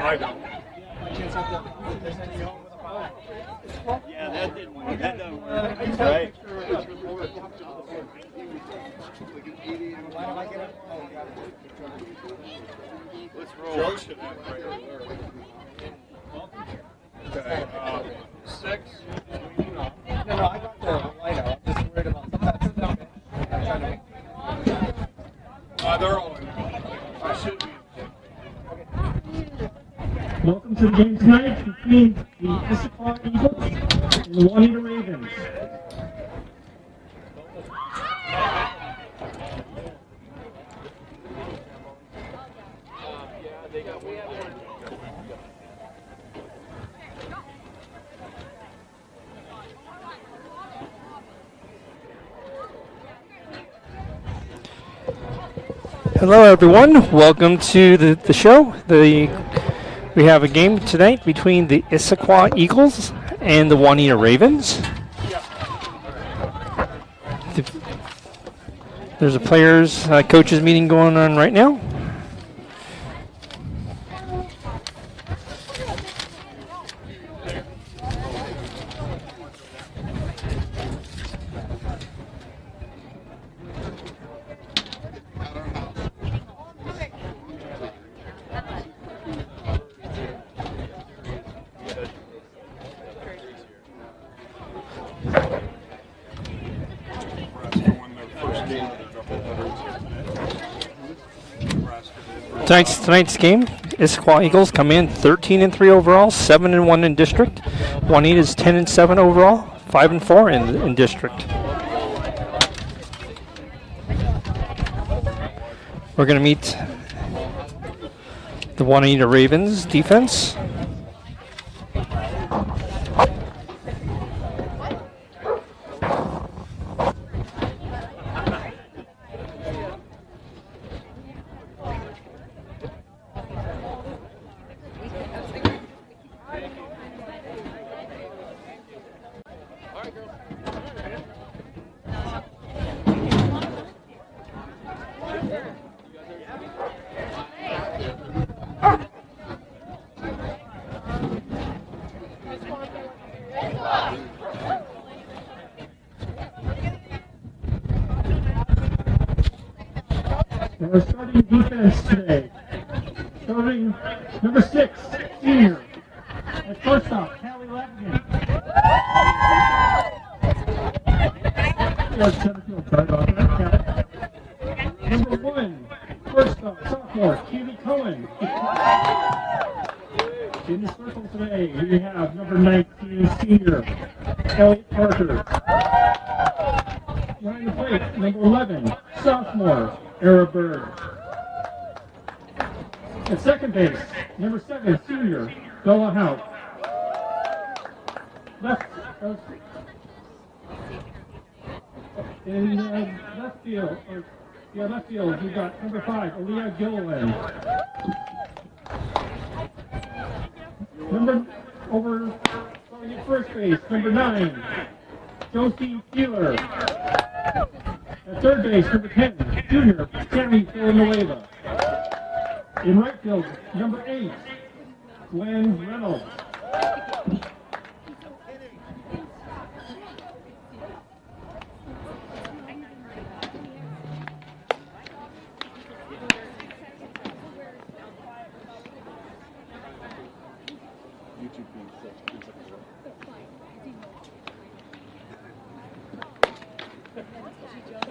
I don't. Yeah, that didn't work. That doesn't work. Right. Let's roll. Joe should have right there. Okay. 6. No, I got the light out. I'm just worried about that stuff. I'm trying to make. They're all in. I should be. Welcome to the game tonight between the Issaquah Eagles and the Juanita Ravens. Hello everyone, welcome to the show. We have a game tonight between the Issaquah Eagles and the Juanita Ravens. There's a players coaches meeting going on right now. Tonight's game, Issaquah Eagles come in 13-3 overall, 7-1 in district. Juanita is 10-7 overall, 5-4 in district. We're going to meet the Juanita Ravens defense. Our starting defense today, starting number 6, senior. At first off, Callie Latigan. Sorry about that, Callie. Number 1, first off, sophomore, Katie Cohen. In the circle today, we have number 19, senior, Elliot Parker. Behind the plate, number 11, sophomore, Era Bird. At second base, number 7, senior, Bella House. In left field, we got number 5, Aaliyah Gilliland. Starting at first base, number 9, Josie Keeler. At third base, number 10, junior, Tammy Villanueva. In right field, number 8, Glenn Reynolds.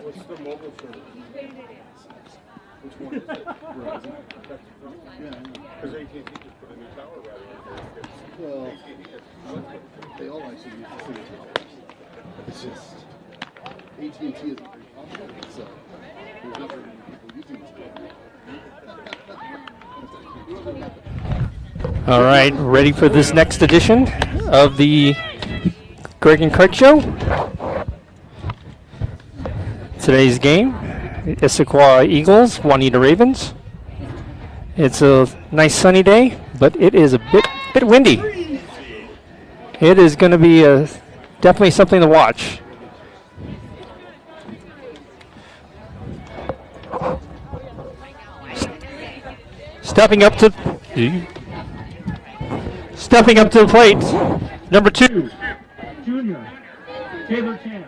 What's the mobile service? Which one is it? Verizon? Because AT&T just put a new tower right in there. Well, they all actually use the same towers. It's just AT&T isn't very popular, so there's not very many people using this. All right, ready for this next edition of the Greg and Craig Show. Today's game, Issaquah Eagles, Juanita Ravens. It's a nice sunny day, but it is a bit windy. It is going to be definitely something to watch. Stepping up to the plate, number 2. Junior, Taylor Chan.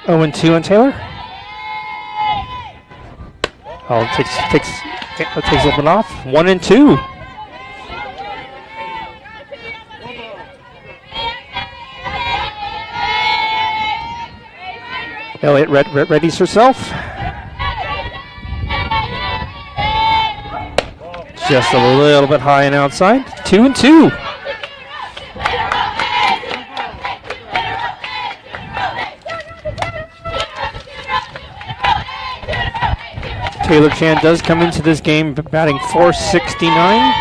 Oh, and 2 on Taylor. Oh, takes a little bit off. 1 and 2. Elliott readies herself. Just a little bit high and outside. 2 and 2. Taylor Chan does come into this game batting .469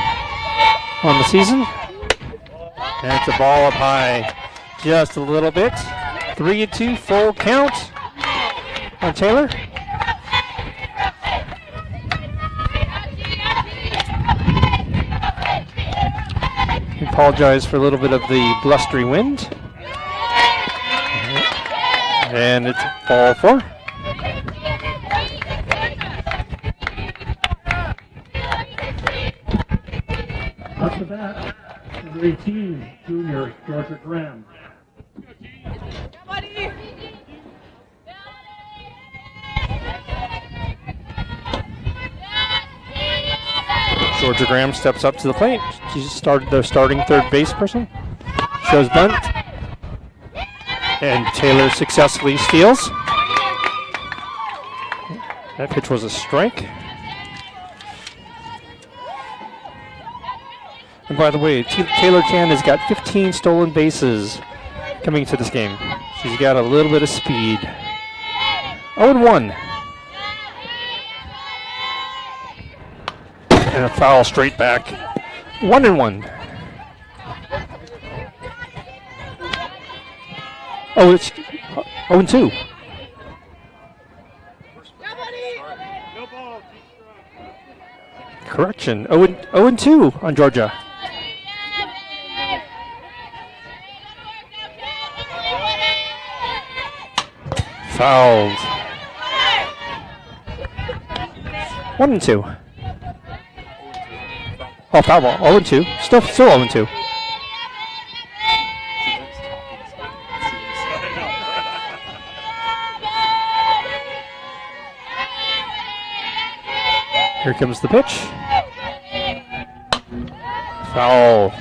on the season. And it's a ball up high just a little bit. 3 and 2, full count on Taylor. We apologize for a little bit of the blustery wind. And it's ball 4. Up to bat, number 18, junior, Georgia Graham. Georgia Graham steps up to the plate. She's the starting third base person. Shows bunt. And Taylor successfully steals. That pitch was a strike. And by the way, Taylor Chan has got 15 stolen bases coming into this game. She's got a little bit of speed. 0-1. And a foul straight back. 1-1. Oh, it's 0-2. Correction. 0-2 on Georgia. Fouled. 1-2. Oh, foul ball. 0-2. Still 0-2. Here comes the pitch. Foul.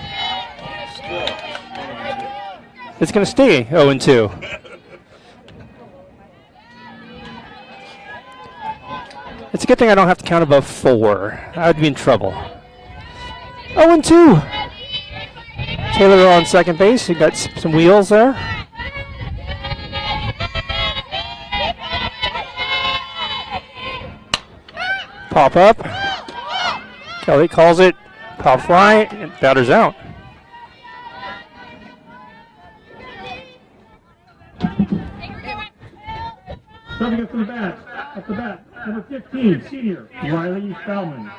It's going to stay 0-2. It's a good thing I don't have to count above 4. I would be in trouble. 0-2. Taylor on second base. He got some wheels there. Pop up. Kelly calls it. Pop fly. And batter's out. Starting up the bat, number 15, senior, Riley Bauman.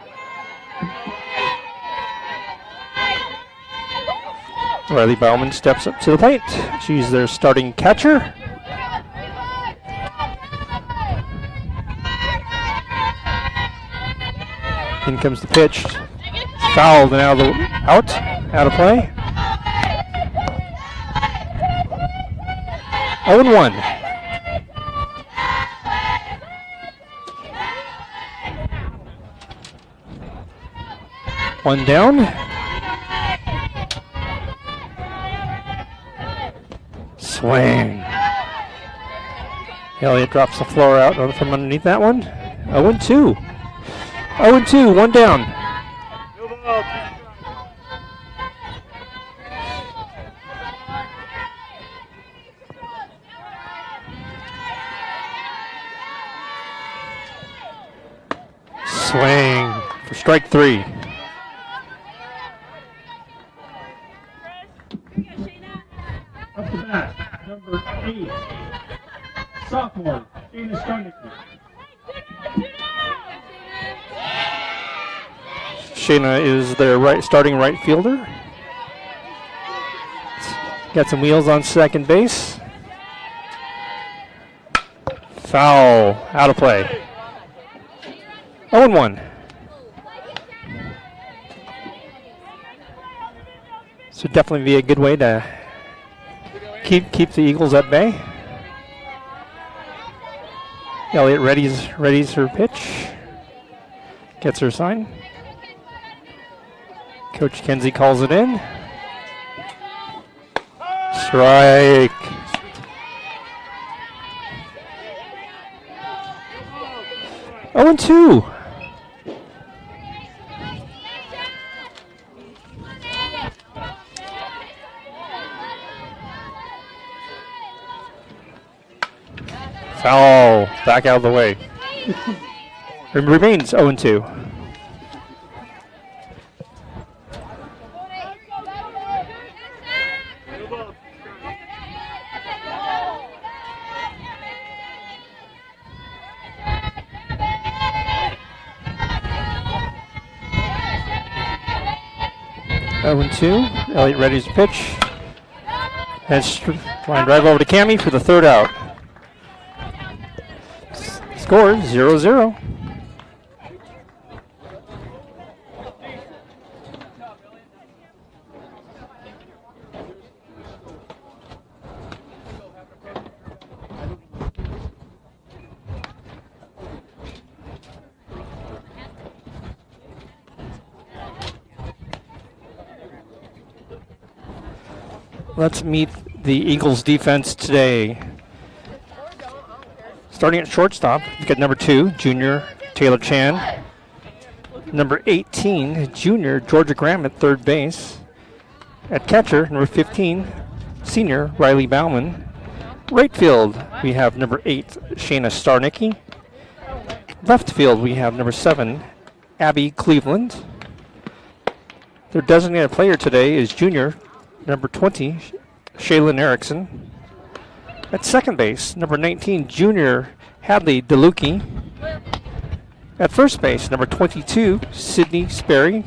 Riley Bauman steps up to the plate. She's their starting catcher. In comes the pitch. Fouled and out of play. 0-1. One down. Swing. Elliott drops the floor out from underneath that one. 0-2. 0-2, one down. Swing for strike 3. Up the bat, number 8, sophomore, Shayna Starnicki. Shayna is their starting right fielder. Got some wheels on second base. Foul, out of play. 0-1. So definitely be a good way to keep the Eagles at bay. Elliott readies her pitch. Gets her sign. Coach Kenzie calls it in. Strike. Oh, and 2. Foul. Back out of the way. It remains 0-2. Elliott readies to pitch. And line drive over to Cammie for the third out. Score 0-0. Let's meet the Eagles defense today. Starting at shortstop, we've got number 2, junior Taylor Chan. Number 18, junior Georgia Graham at third base. At catcher, number 15, senior Riley Bauman. Right field, we have number 8, Shayna Starnicki. Left field, we have number 7, Abby Cleveland. Their designated player today is junior number 20, Shaylin Erickson. At second base, number 19, junior Hadley DeLucchi. At first base, number 22, Sydney Sperry.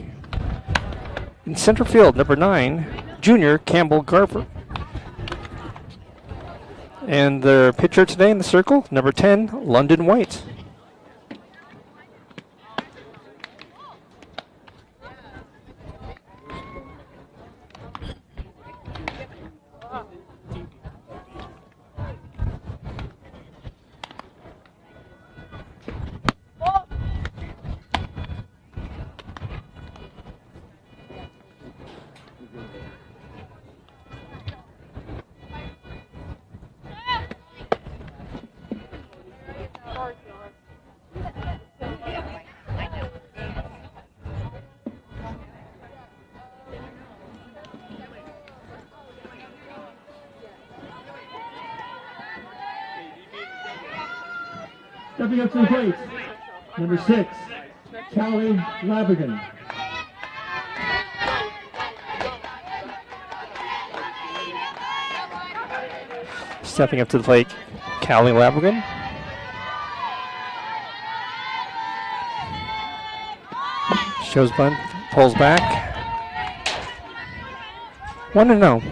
In center field, number 9, junior Campbell Garver. And their pitcher today in the circle, number 10, London White. Stepping up to the plate, number 6, Callie Labigan. Stepping up to the plate, Callie Labigan. Shows bunt, pulls back. 1-0.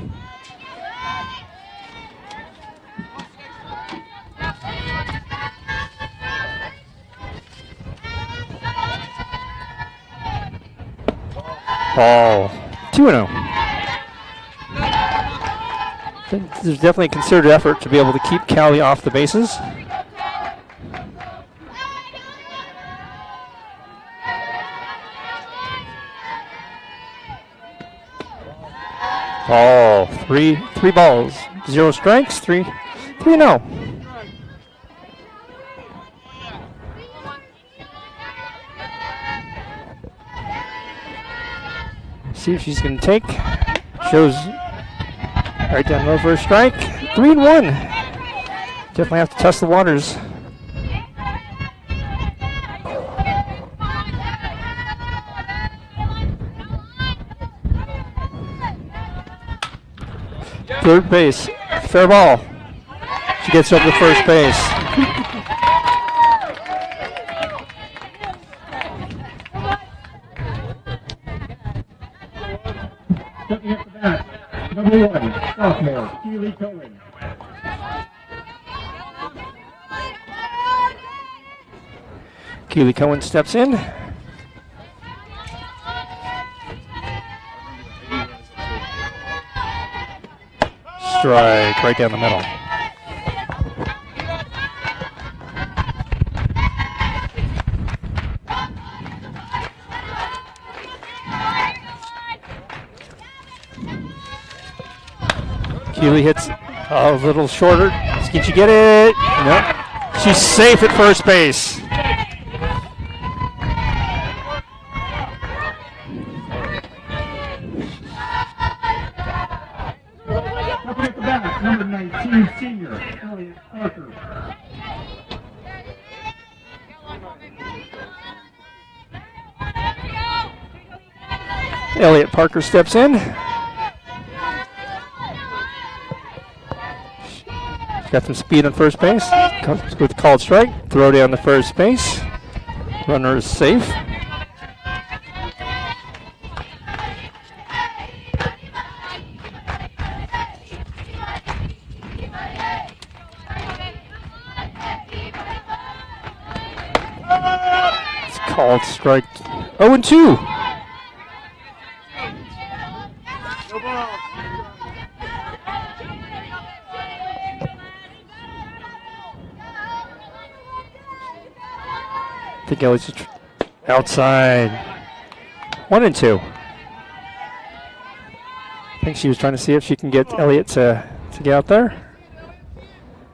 Ball. 2-0. There's definitely a concerted effort to be able to keep Callie off the bases. Ball. Three balls. 0 strikes. 3-0. See if she's going to take. Shows right down low for a strike. 3-1. Definitely have to test the waters. Third base. Fair ball. She gets up to first base. Stepping up the bat, number 1, sophomore, Keely Cohen. Keely Cohen steps in. Strike right down the middle. Keely hits a little shorter. Can she get it? Nope. She's safe at first base. Stepping up the bat, number 19, senior, Elliot Parker. Elliot Parker steps in. Got some speed on first base. Comes with a called strike. Throw down to first base. Runner is safe. It's called strike. 0-2. I think Elliott's outside. 1-2. I think she was trying to see if she can get Elliott to get out there.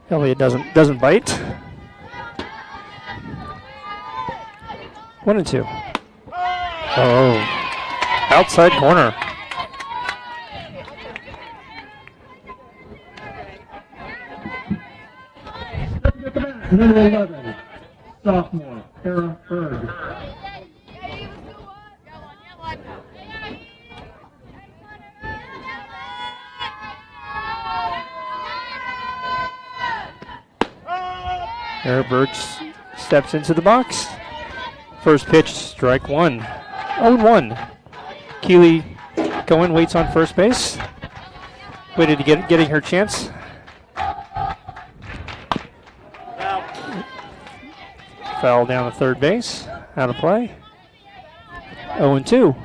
Elliott doesn't bite. 1-2. Oh, outside corner. Number 11, sophomore, Sarah Berg. Sarah Berg steps into the box. First pitch, strike 1. 0-1. Keely Cohen waits on first base. Waited to getting her chance. Foul down to third base. Out of play. 0-2.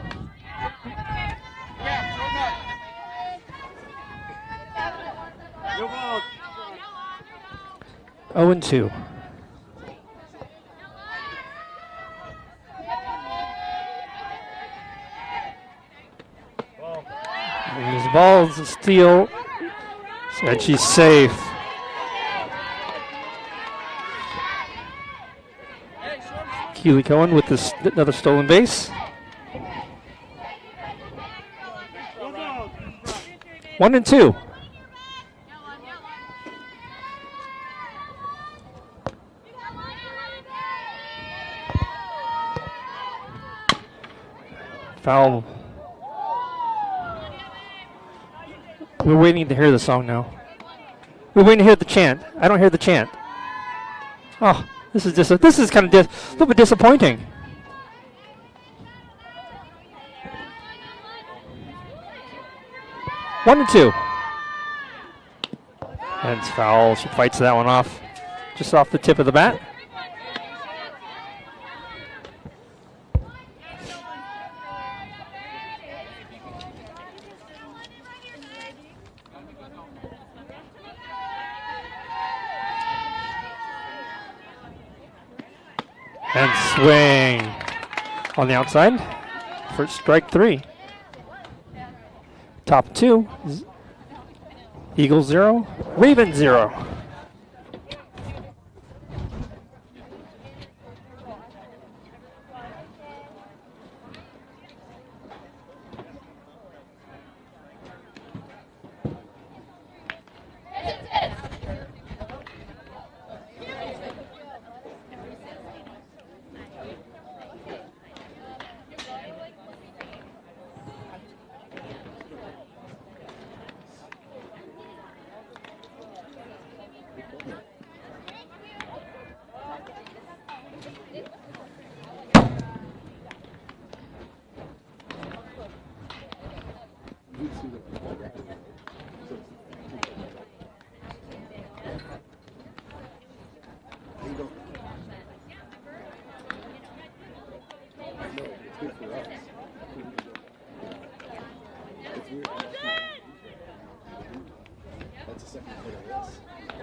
Oh and 2. This ball's a steal, and she's safe. Keely Cohen with this another stolen base. 1-2. Foul. We're waiting to hear the song now. We're waiting to hear the chant. I don't hear the chant. Oh, this is kind of a little bit disappointing. One and two. And it's foul. She fights that one off, just off the tip of the bat. And swing on the outside for strike three. Top two, Eagles 0, Ravens 0.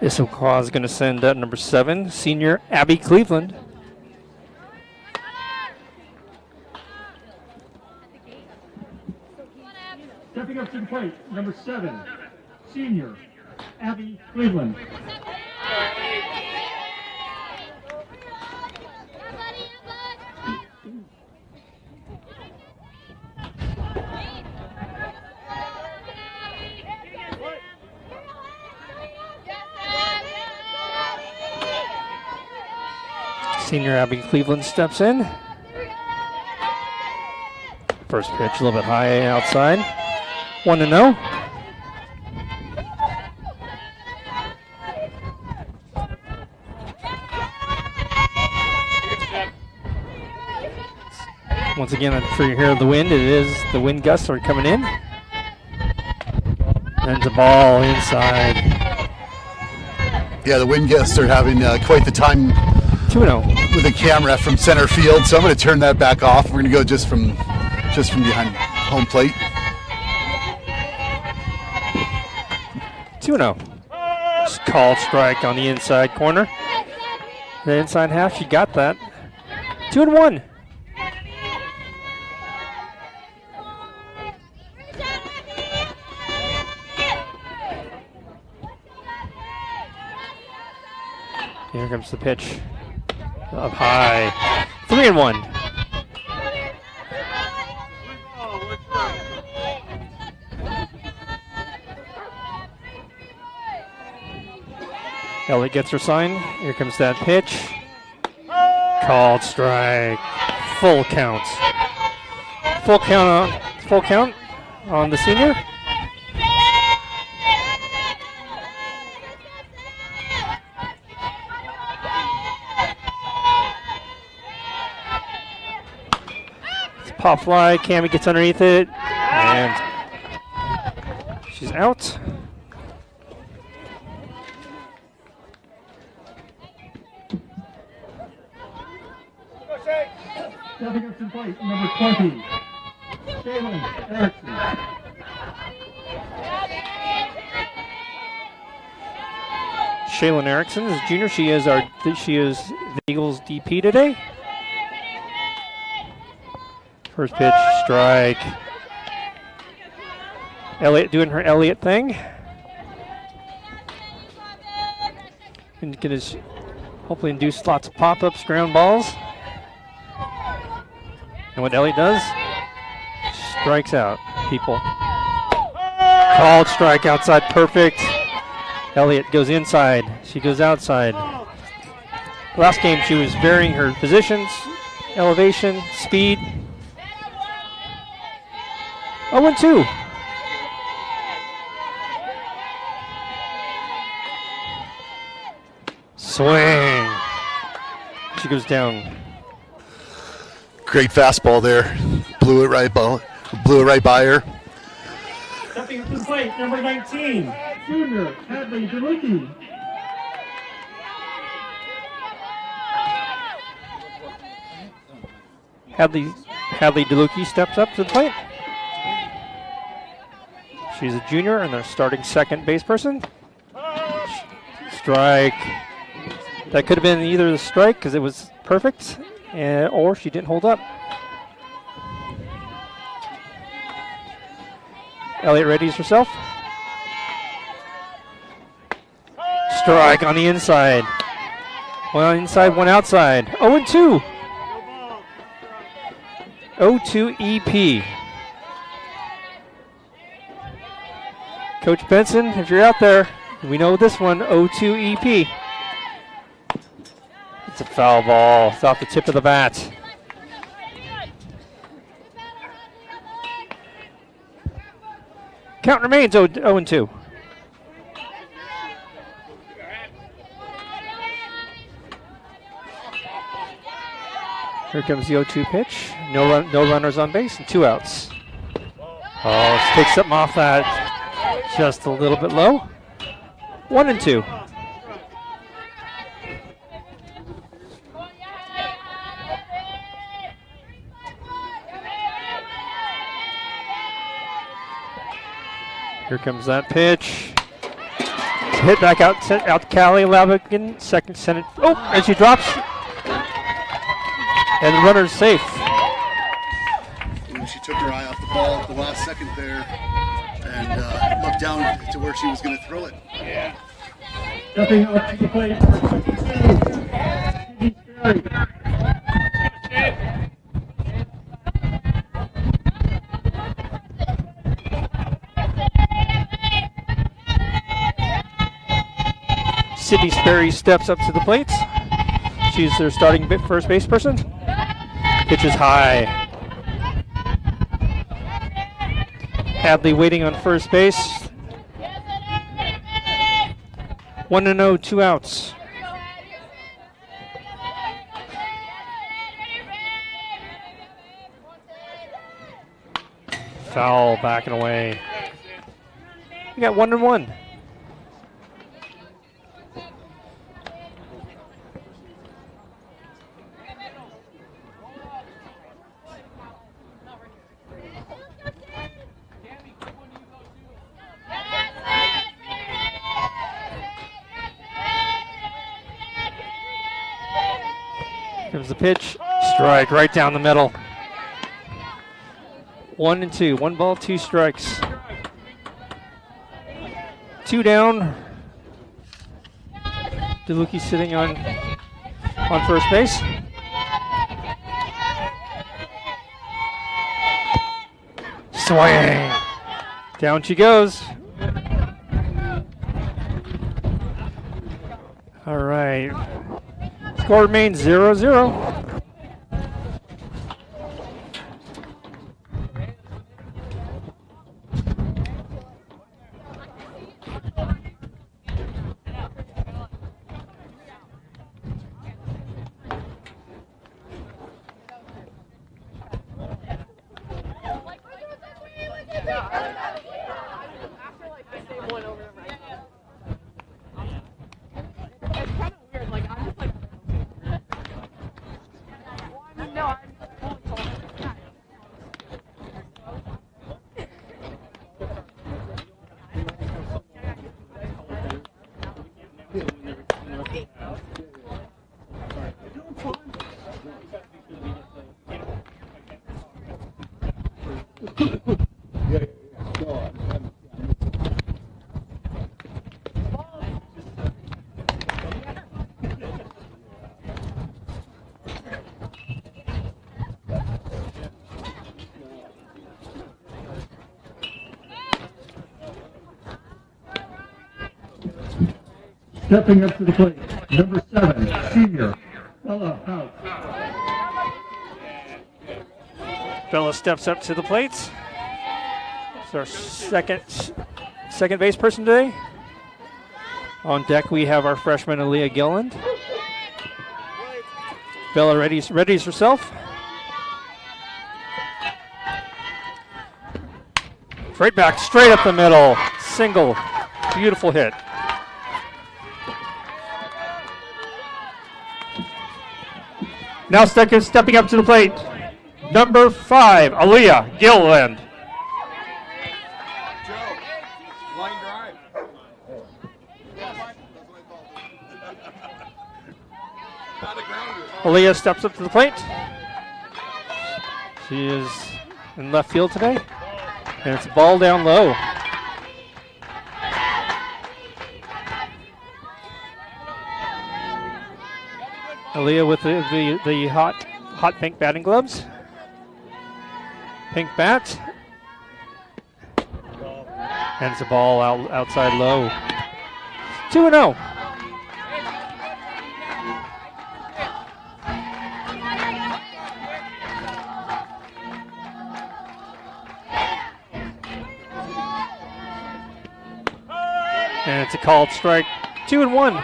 Issaquah is going to send number 7, senior Abby Cleveland. Stepping up to the plate, number 7, senior Abby Cleveland. Senior Abby Cleveland steps in. First pitch a little bit high outside. 1-0. Once again, I'm sure you hear the wind. It is the wind gusts are coming in. And the ball inside. Yeah, the wind gusts are having quite the time 2-0. with a camera from center field, so I'm going to turn that back off. We're going to go just from behind home plate. 2-0. Just called strike on the inside corner. The inside half, she got that. 2-1. Here comes the pitch. Up high. 3-1. Elliott gets her sign. Here comes that pitch. Called strike. Full count. Full count on the senior. Pop fly, Cammy gets underneath it, and she's out. Stepping up to the plate, number 20, Shaylin Erickson. Shaylin Erickson is a junior. She is the Eagles DP today. First pitch, strike. Elliott doing her Elliott thing. And can hopefully induce lots of pop-ups, ground balls. And what Elliott does, strikes out people. Called strike outside, perfect. Elliott goes inside, she goes outside. Last game she was varying her positions, elevation, speed. 0-2. Swing. She goes down. Great fastball there. Blew it right by her. Stepping up to the plate, number 19, junior Hadley DeLucchi. Hadley DeLucchi steps up to the plate. She's a junior and they're starting second base person. Strike. That could have been either the strike because it was perfect, or she didn't hold up. Elliott readies herself. Strike on the inside. One inside, one outside. 0-2. 0-2 EP. Coach Benson, if you're out there, we know this one, 0-2 EP. It's a foul ball. It's off the tip of the bat. Count remains 0-2. Here comes the 0-2 pitch. No runners on base and 2 outs. Oh, let's take something off that. Just a little bit low. 1-2. Here comes that pitch. It's hit back out to Callie Lavigan, second center. Oh, and she drops. And the runner's safe. She took her eye off the ball at the last second there and looked down to where she was going to throw it. Yeah. Stepping up to the plate, number 22, Stevie Sperry. Sydney Sperry steps up to the plate. She's their starting first base person. Pitch is high. Hadley waiting on first base. 1-0, 2 outs. Foul, backing away. We got 1-1. Comes the pitch, strike right down the middle. 1-2, 1 ball, 2 strikes. 2 down. DeLucchi sitting on first base. Swing. Down she goes. All right. Score remains 0-0. Stepping up to the plate, number 7, senior Ella House. Bella steps up to the plate. It's our second base person today. On deck we have our freshman Aaliyah Gilland. Bella readies herself. Right back, straight up the middle. Single. Beautiful hit. Now stepping up to the plate. Number 5, Aaliyah Gilland. Line drive. Aaliyah steps up to the plate. She is in left field today. And it's a ball down low. Aaliyah with the hot pink batting gloves. Pink bat. And it's a ball outside low. 2-0. And it's a called strike. 2-1.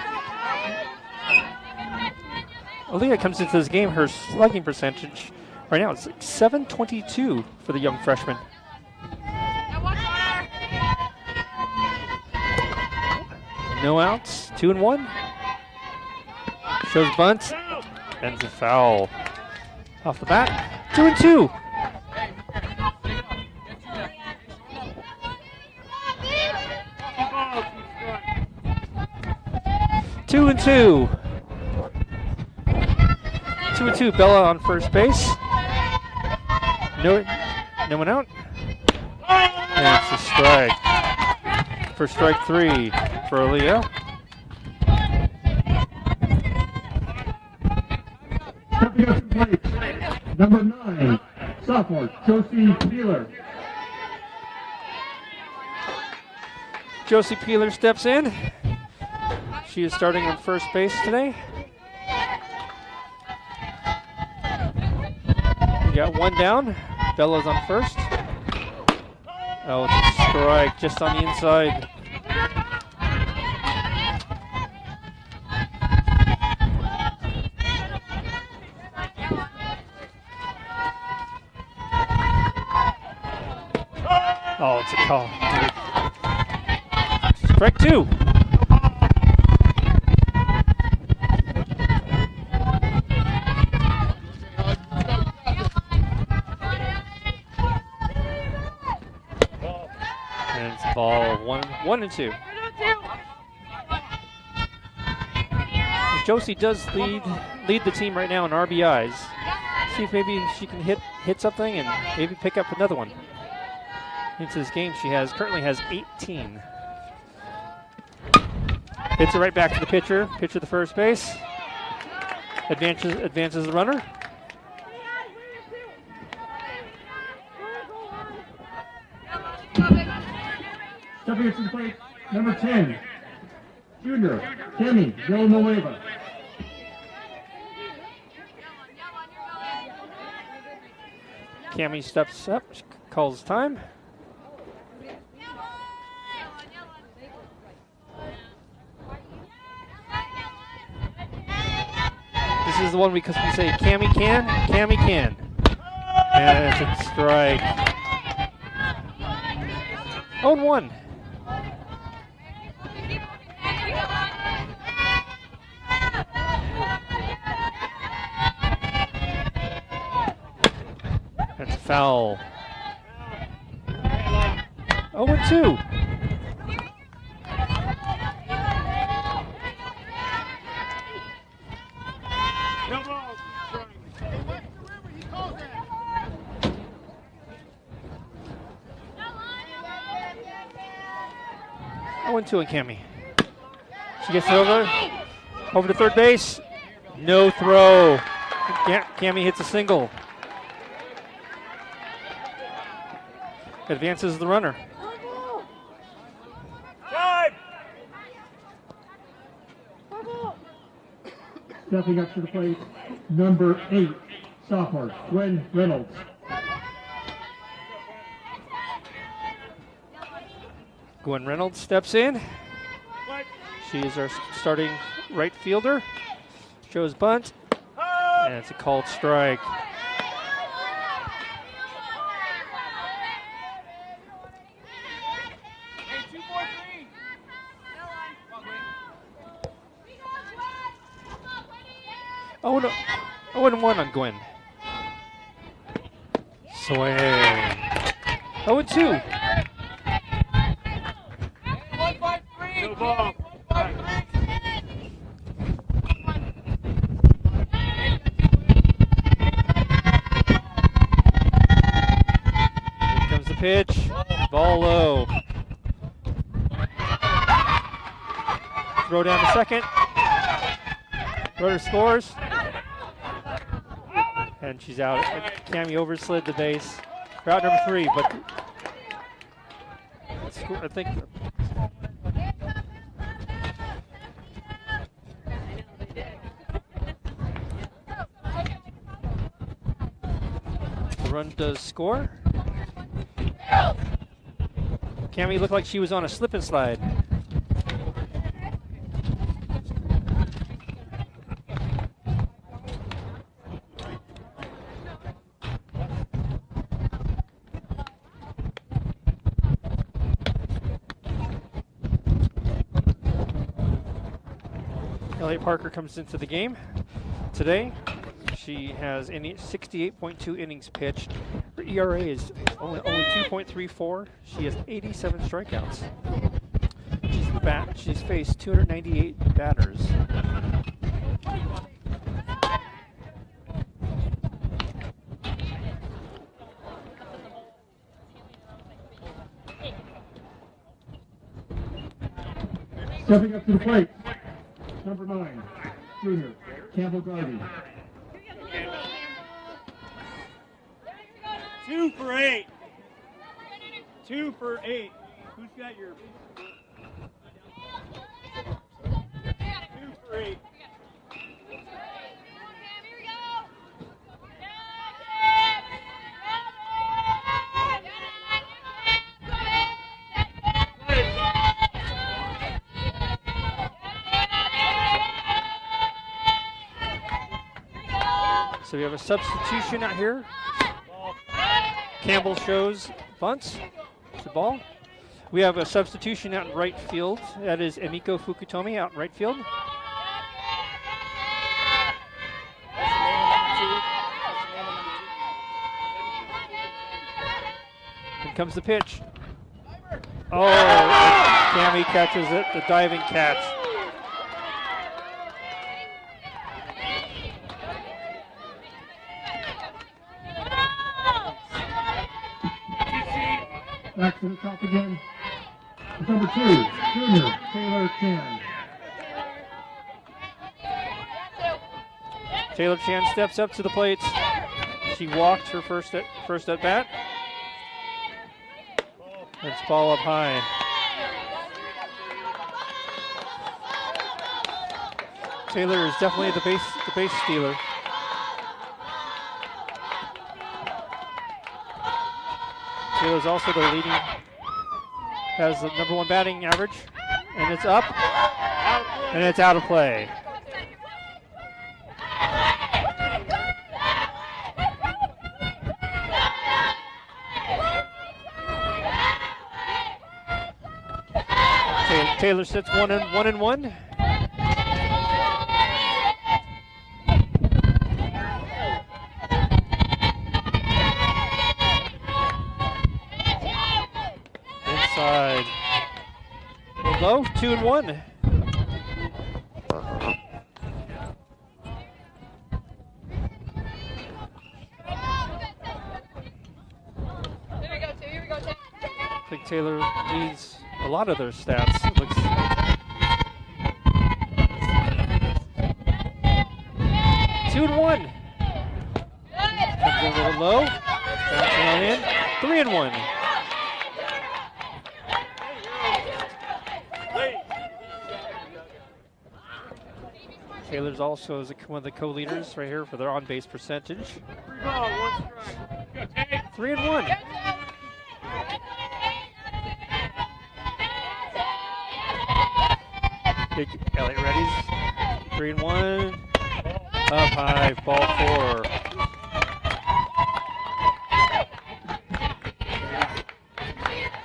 Aaliyah comes into this game, her slugging percentage right now it's like .722 for the young freshman. No outs, 2-1. Shows bunt, and it's a foul. Off the bat, 2-2. Two and two. 2-2. Bella on first base. No one out. And it's a strike. For strike 3 for Aaliyah. Stepping up to the plate, number 9, sophomore Josie Peeler. Josie Peeler steps in. She is starting on first base today. We got one down. Bella's on first. Oh, it's a strike just on the inside. Oh, it's a call. Strike 2. And it's ball 1-2. Josie does lead the team right now in RBIs. See if maybe she can hit something and maybe pick up another one. Into this game, she currently has 18. Hits it right back to the pitcher. Pitcher to first base. Advances the runner. Stepping up to the plate, number 10, junior Tammy Villanueva. Cammy steps up, calls time. This is the one because we say Cammy can. And it's a strike. 0-1. That's a foul. 0-2. Two on Cammy. She gets it over to third base. No throw. Cammy hits a single. Advances the runner. Stepping up to the plate, number 8, sophomore Gwen Reynolds. Gwen Reynolds steps in. She is our starting right fielder. Shows bunt, and it's a called strike. Oh no! 0-1 on Gwen. Swing. 0-2. No ball. Here comes the pitch. Ball low. Throw down to second. Runner scores. And she's out. Cammy overslid the base. Route number 3, but I think the run does score. Cammy looked like she was on a slip and slide. Elliot Parker comes into the game today. She has 68.2 innings pitched. Her ERA is only 2.34. She has 87 strikeouts. She's faced 298 batters. Stepping up to the plate, number 9, junior, Campbell Garvey. 2 for 8. 2 for 8. Who's got your 2 for 8? So we have a substitution out here. Campbell shows bunts. It's the ball. We have a substitution out in right field. That is Emiko Fukutomi out in right field. Here comes the pitch. Oh, Cammy catches it, the diving catch. Back to the top again. Number 2, junior, Taylor Chan. Taylor Chan steps up to the plate. She walked her first at bat. It's ball up high. Taylor is definitely the base stealer. Taylor's also the leading, has the number 1 batting average, and it's up, and it's out of play. Taylor sits 1-1. Inside. Low, 2-1. I think Taylor leads a lot of their stats. It looks 2-1. Comes in a little low. Bouncing on in. 3-1. Taylor's also is one of the co-leaders right here for their on-base percentage. 3-1. Big Elliott readies. 3 and 1. Up high, ball 4.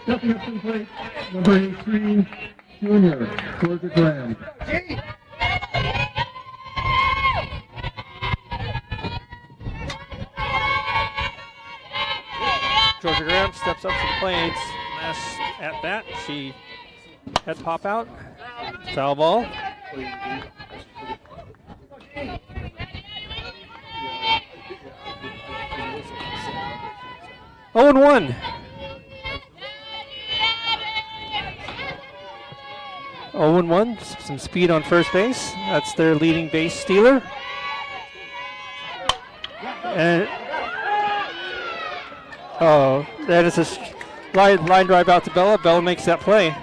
Stepping up to the plate, number 18, junior, Georgia Graham. Georgia Graham steps up to the plate. Last at bat, she had pop out. Foul ball. Oh and 1. 0 and 1. Some speed on first base. That's their leading base stealer. And oh, that is a line drive out to Bella. Bella makes that play.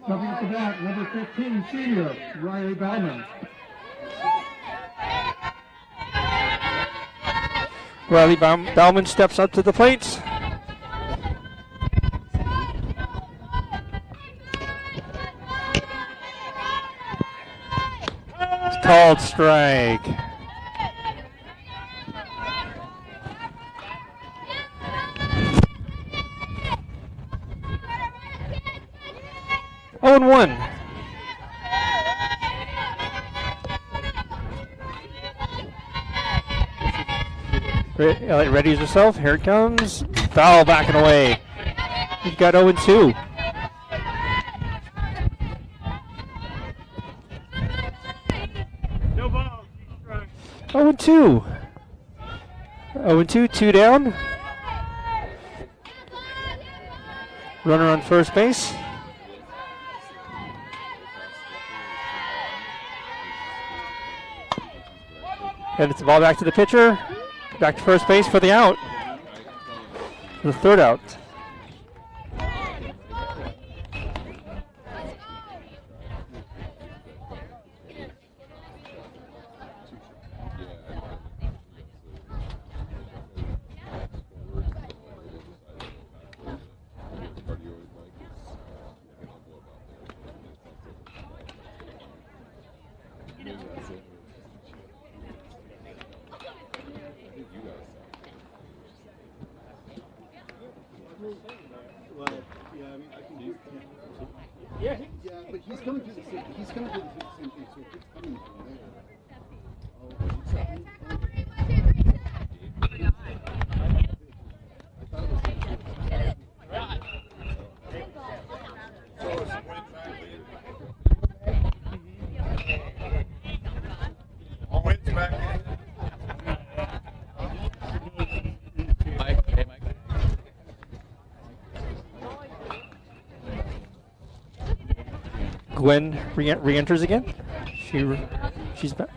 Coming up to bat, number 15, senior, Riley Bauman. Riley Bauman steps up to the plate. It's called strike. Oh and 1. Elliott readies herself. Here it comes. Foul back and away. We've got 0 and 2. No ball. 0 and 2. 0 and 2, 2 down. Runner on first base. And it's the ball back to the pitcher. Back to first base for the out. The third out. Well, yeah, I mean, I can do yeah, but he's coming through the same. He's coming through the same thing, so it's coming from there. Gwen re-enters again. She's back.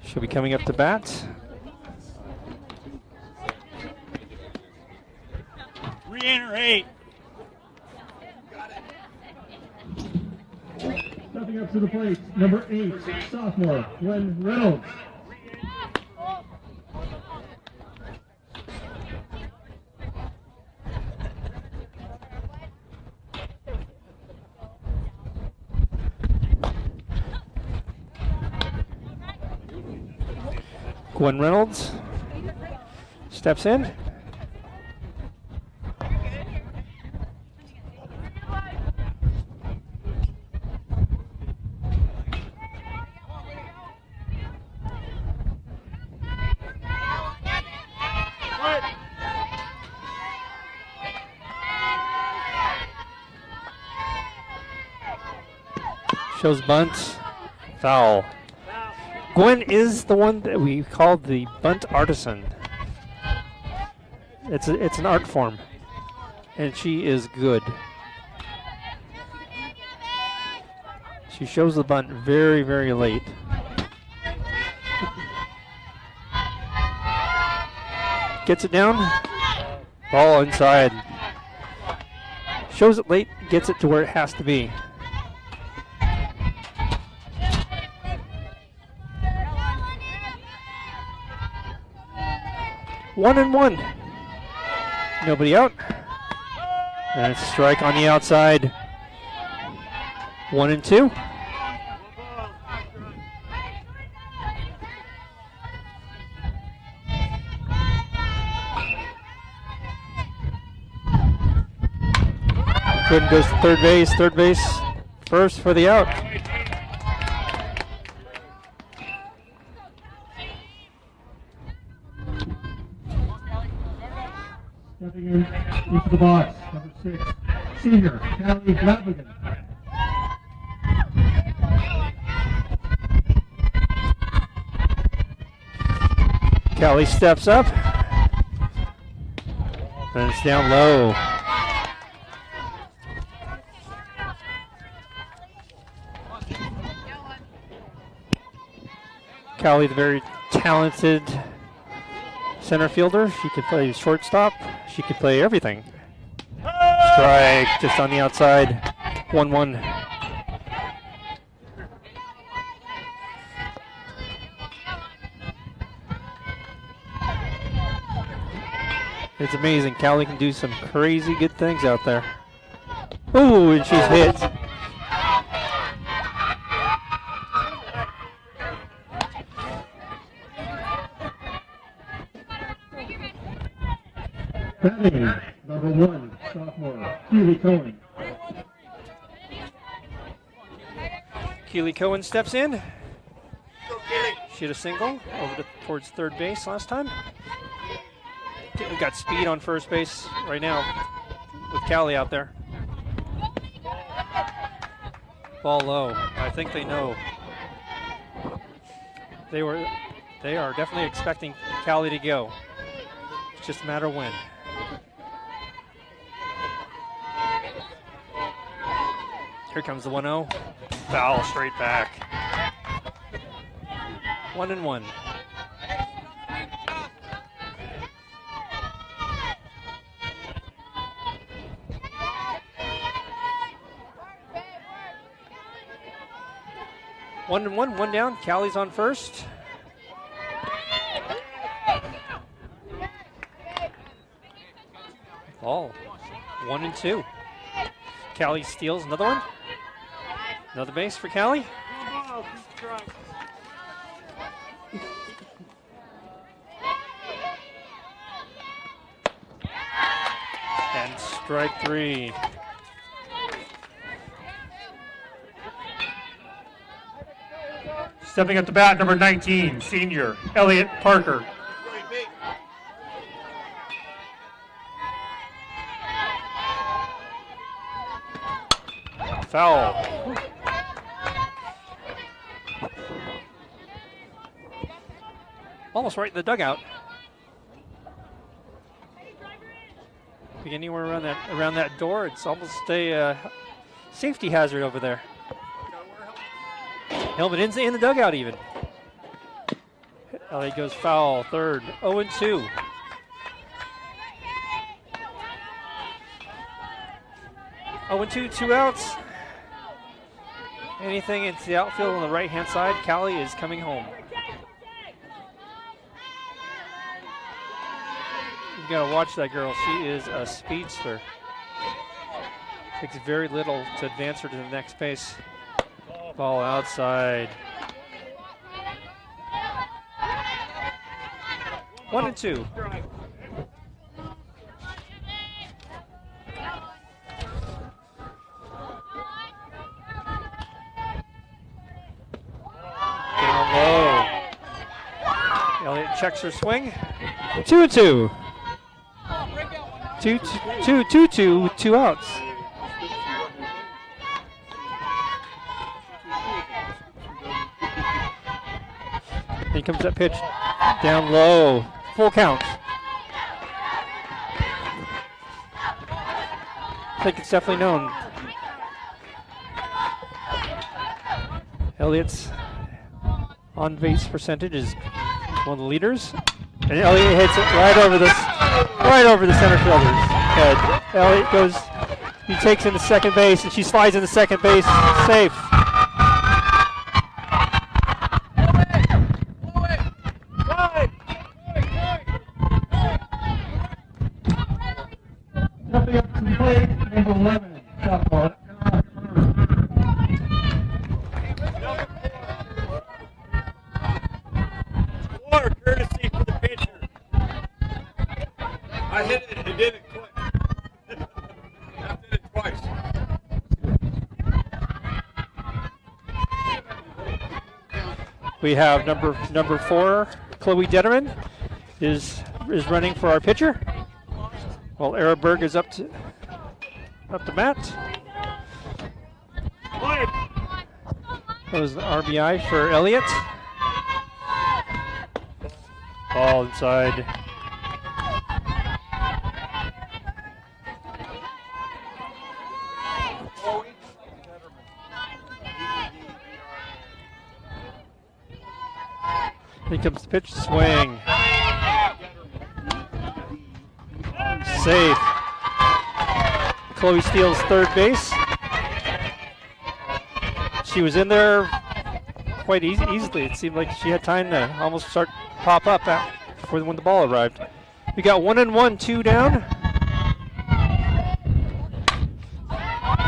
She'll be coming up to bat. Re-enter 8. Stepping up to the plate, number 8, sophomore, Gwen Reynolds. Gwen Reynolds steps in. Shows bunt, foul. Gwen is the one that we called the bunt artisan. It's an art form, and she is good. She shows the bunt very, very late. Gets it down, ball inside. Shows it late, gets it to where it has to be. One and one. Nobody out. And it's strike on the outside. 1-2. Gooden goes to third base. Third base first for the out. Stepping in into the box, number 6, senior Callie Lavigan. Callie steps up. And it's down low. Callie, the very talented center fielder. She could play shortstop. She could play everything. Strike just on the outside. 1-1. It's amazing. Callie can do some crazy good things out there. Ooh, and she's hit. Batting, number 1, sophomore Keely Cohen. Keely Cohen steps in. She hit a single towards third base last time. We've got speed on first base right now with Callie out there. Ball low. I think they know. They are definitely expecting Callie to go. It's just a matter of when. Here comes the 1-0. Foul straight back. 1-1. One down. Callie's on first. Ball. 1-2. Callie steals another one. Another base for Callie. And strike 3. Stepping up to bat, number 19, senior Elliot Parker. Foul. Almost right in the dugout. Be anywhere around that door, it's almost a safety hazard over there. Helmet in the dugout even. Elliott goes foul, third, 0-2. Oh, 2 outs. Anything into the outfield on the right-hand side, Callie is coming home. You gotta watch that girl. She is a speedster. Takes very little to advance her to the next base. Ball outside. 1-2. Down low. Elliott checks her swing. 2-2. 2 outs. Here comes that pitch. Down low. Full count. I think it's definitely known. Elliott's on-base percentage is one of the leaders. And Elliott hits it right over the center fielder's head. Elliott goes, he takes into second base, and she slides into second base, safe. We have number 4, Chloe Detterman, is running for our pitcher, while Araberg is up to bat. That was an RBI for Elliott. Ball inside. Here comes the pitch, swing. Safe. Chloe steals third base. She was in there quite easily. It seemed like she had time to almost start pop up before when the ball arrived. We got 1-1, 2 down.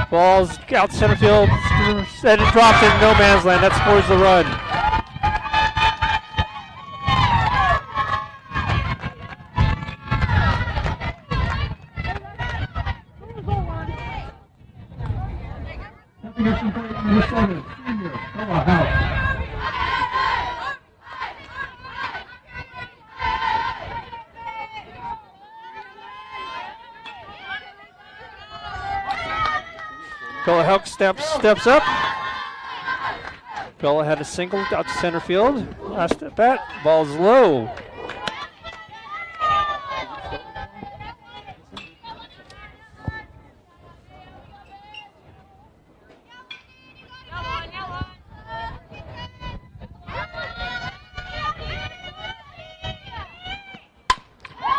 Ball's out center field, and it drops in no man's land. That scores the run. Bella Helk steps up. Bella had a single out to center field. Last at bat, ball's low.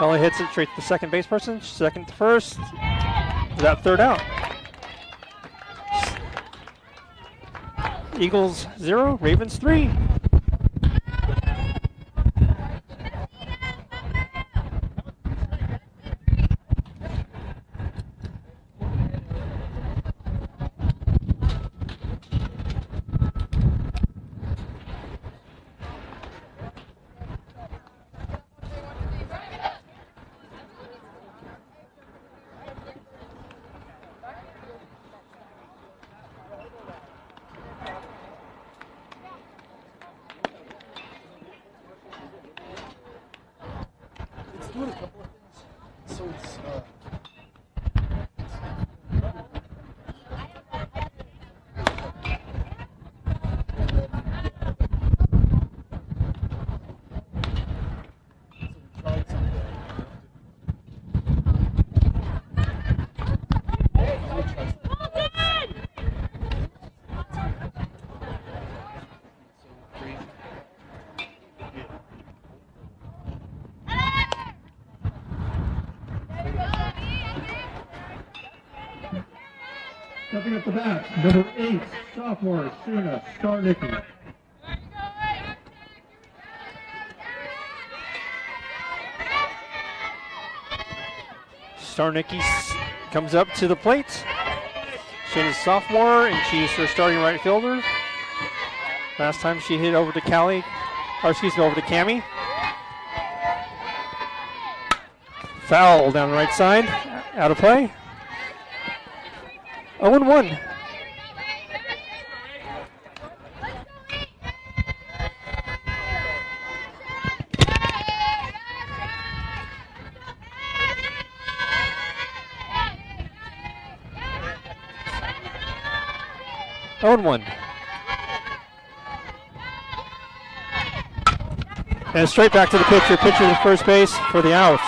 Bella hits it straight to the second base person, second to first. That third out. Eagles 0, Ravens 3. Doing a couple of things. So it's Stepping up the bat, number 8, sophomore, Suna Starnicki. Starnicki comes up to the plate. She's a sophomore, and she's her starting right fielder. Last time she hit over to over to Cammie. Foul down the right side, out of play. 0-1. And straight back to the pitcher. Pitcher to first base for the out.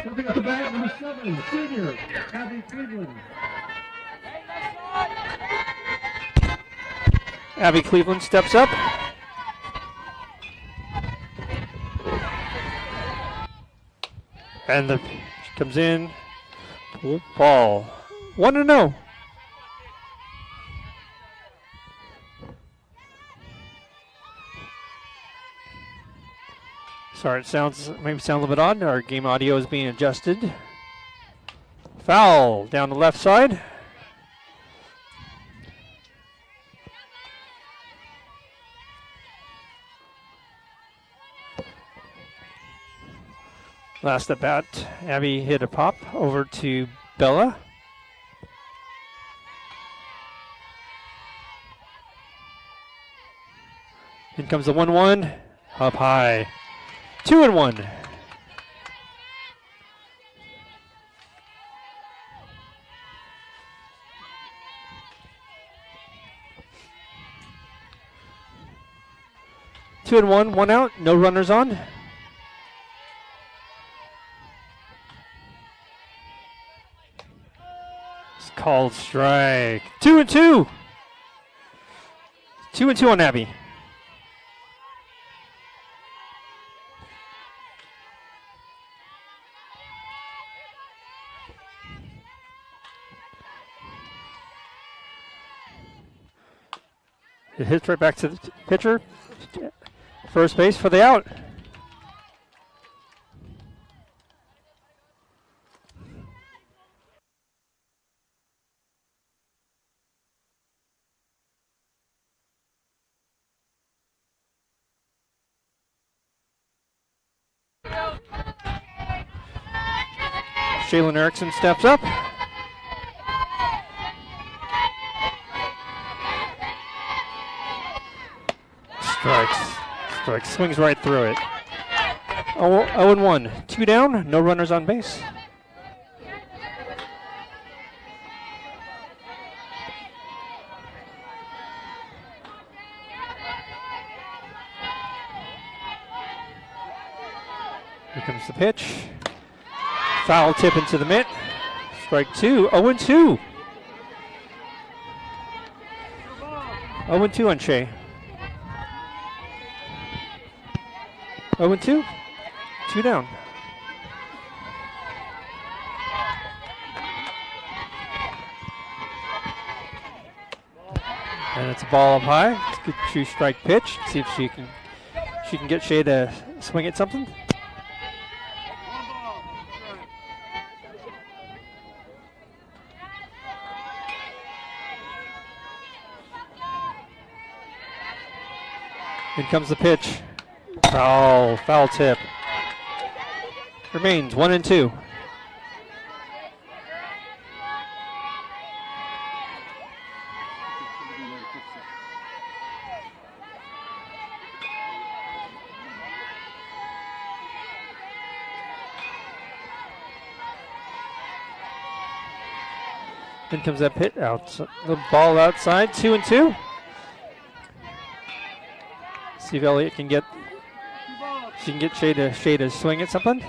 Stepping up the bat, number 7, senior, Abby Cleveland. Abby Cleveland steps up. And she comes in. Ball. 1-0. Sorry, it maybe sound a little bit odd. Our game audio is being adjusted. Foul down the left side. Last at bat, Abby hit a pop over to Bella. In comes the 1-1, up high. 2-1. Two and one out, no runners on. It's called strike. 2-2. 2-2 on Abby. It hits right back to the pitcher. First base for the out. Shaylin Erickson steps up. Strikes, swings right through it. 0-1, 2 down, no runners on base. Here comes the pitch. Foul tip into the mitt. Strike 2, 0-2. 0-2 on Shea. 0-2, 2 down. And it's a ball up high. It's a good 2-strike pitch. See if she can get Shea to swing at something. In comes the pitch. Foul tip. Remains 1-2. In comes that pit out. The ball outside, 2-2. See if Elliott can get. She can get Shea to swing at something.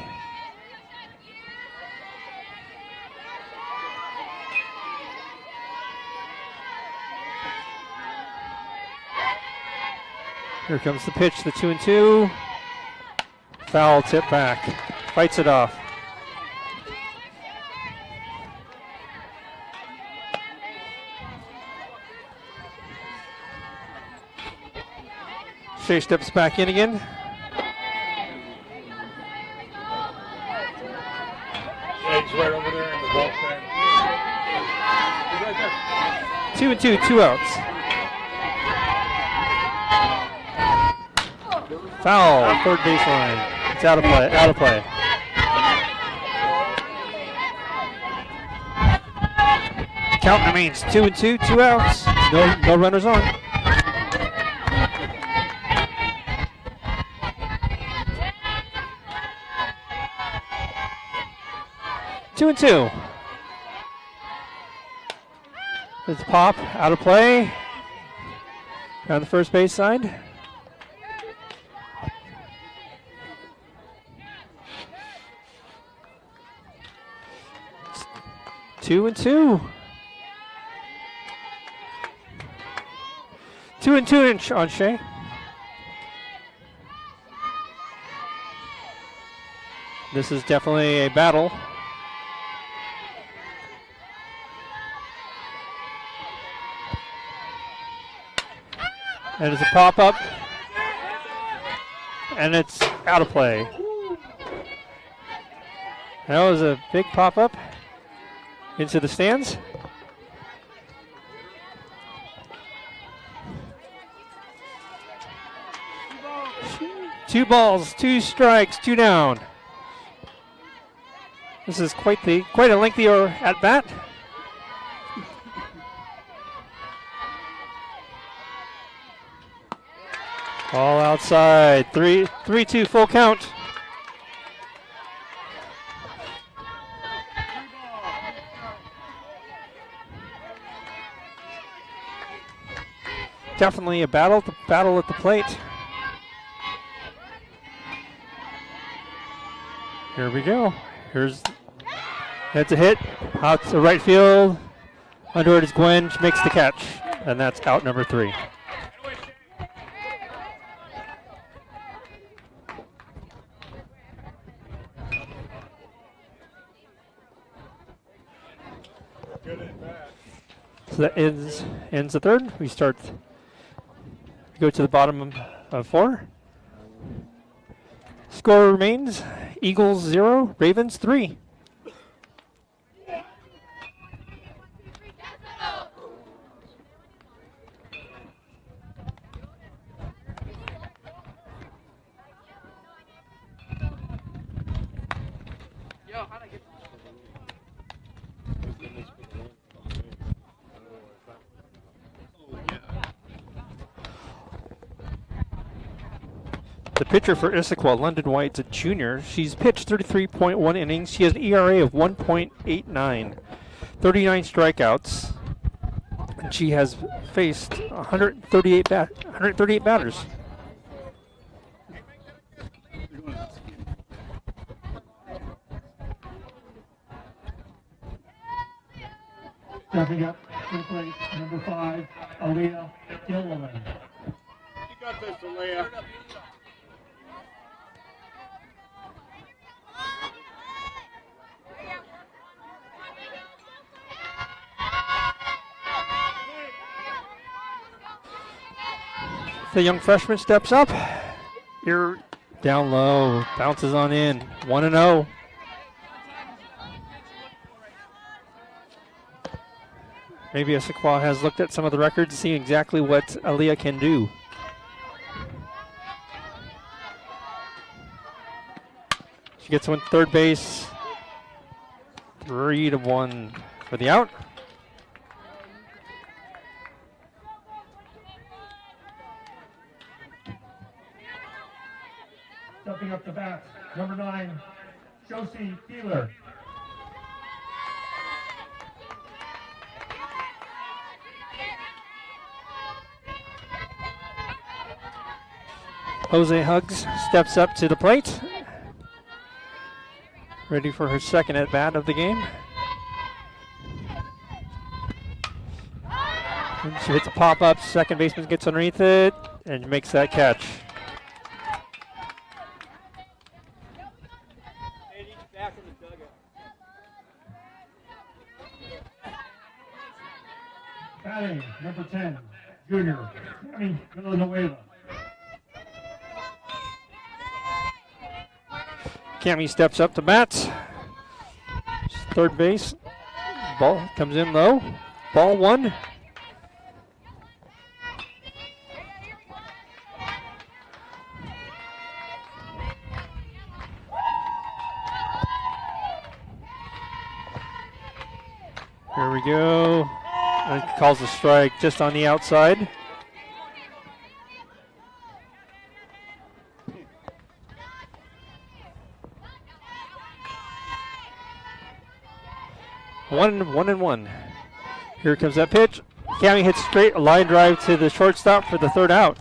Here comes the pitch, the 2-2. Foul tip back. Fights it off. Shea steps back in again. Right over there in the bullpen. 2-2, 2 outs. Foul, third baseline. It's out of play. Count remains 2-2, 2 outs. No runners on. Two and two. It's pop, out of play. Down the first base side. It's 2-2. 2-2 on Shea. This is definitely a battle. And it's a pop-up, and it's out of play. That was a big pop-up into the stands. Two balls, 2 strikes, 2 down. This is quite a lengthy at bat. All outside. 3-2 full count. Definitely a battle at the plate. Here we go. That's a hit. Out to right field. Under it is Gwen. She makes the catch. And that's out number 3. So that ends the third. We go to the bottom of 4. Score remains Eagles 0, Ravens 3. The pitcher for Issaquah, London White's a junior. She's pitched 33.1 innings. She has an ERA of 1.89, 39 strikeouts, and she has faced 138 batters. Stepping up to the plate, number 5, Aaliyah Gilliland. You got this, Alea. The young freshman steps up. You're down low, bounces on in, 1-0. Maybe Issaquah has looked at some of the records to see exactly what Aaliyah can do. She gets one third base. 3-1 for the out. Stepping up to bat, number 9, Josie Keeler. Jose Huggs steps up to the plate. Ready for her second at bat of the game. And she hits a pop up. Second baseman gets underneath it and makes that catch. Batting, number 10, junior, Tammy Villanueva. Cammy steps up to bat. Third base. Ball comes in low. Ball 1. Here we go. And calls a strike just on the outside. One. Here comes that pitch. Cammy hits straight, a line drive to the shortstop for the third out.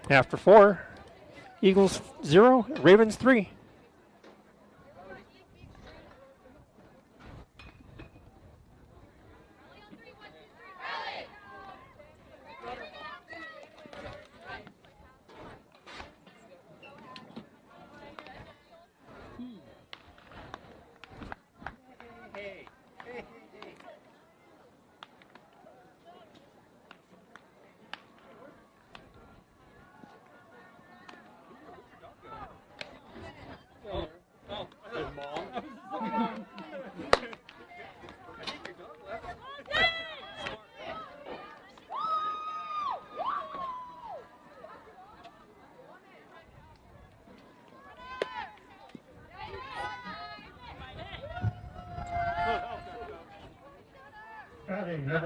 After 4, Eagles 0, Ravens 3.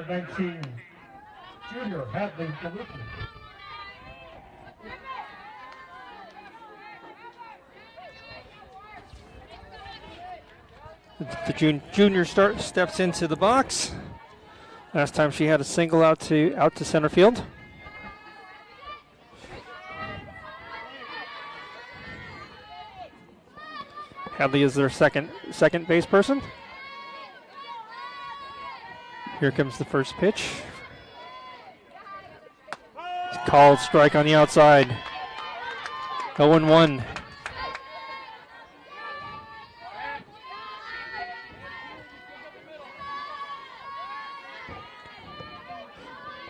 number 19, junior Hadley DeLuca. The junior steps into the box. Last time she had a single out to center field. Hadley is their second base person. Here comes the first pitch. It's called strike on the outside. 0-1.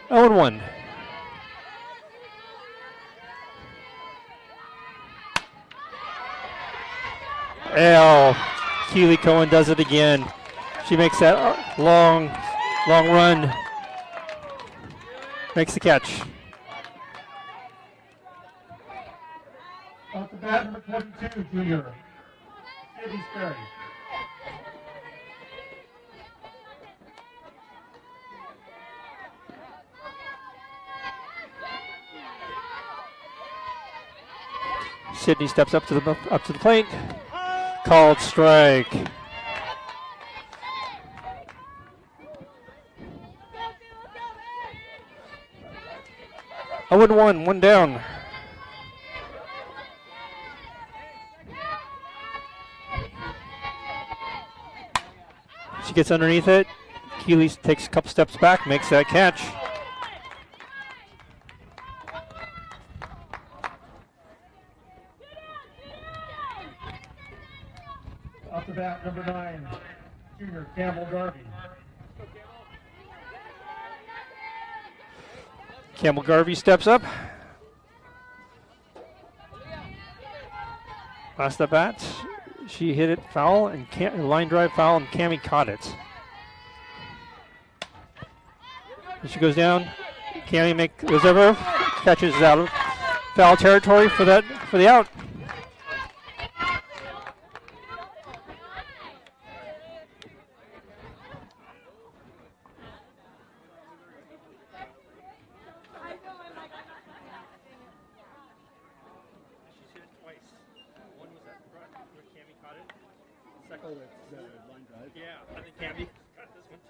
Oh, 1. Keely Cohen does it again. She makes that long run. Makes the catch. Off the bat, number 22, junior Sydney Sperry. Sydney steps up to the plate. Called strike. Oh, 1, one down. She gets underneath it. Keeley takes a couple steps back, makes that catch. Off the bat, number 9, junior Campbell Garvey. Campbell Garvey steps up. Last at bat, she hit it foul and line drive foul, and Cammie caught it. And she goes down. Cammie goes over, catches out of foul territory for the out. Oh, that's line drive. Yeah, I think Cammie got this one.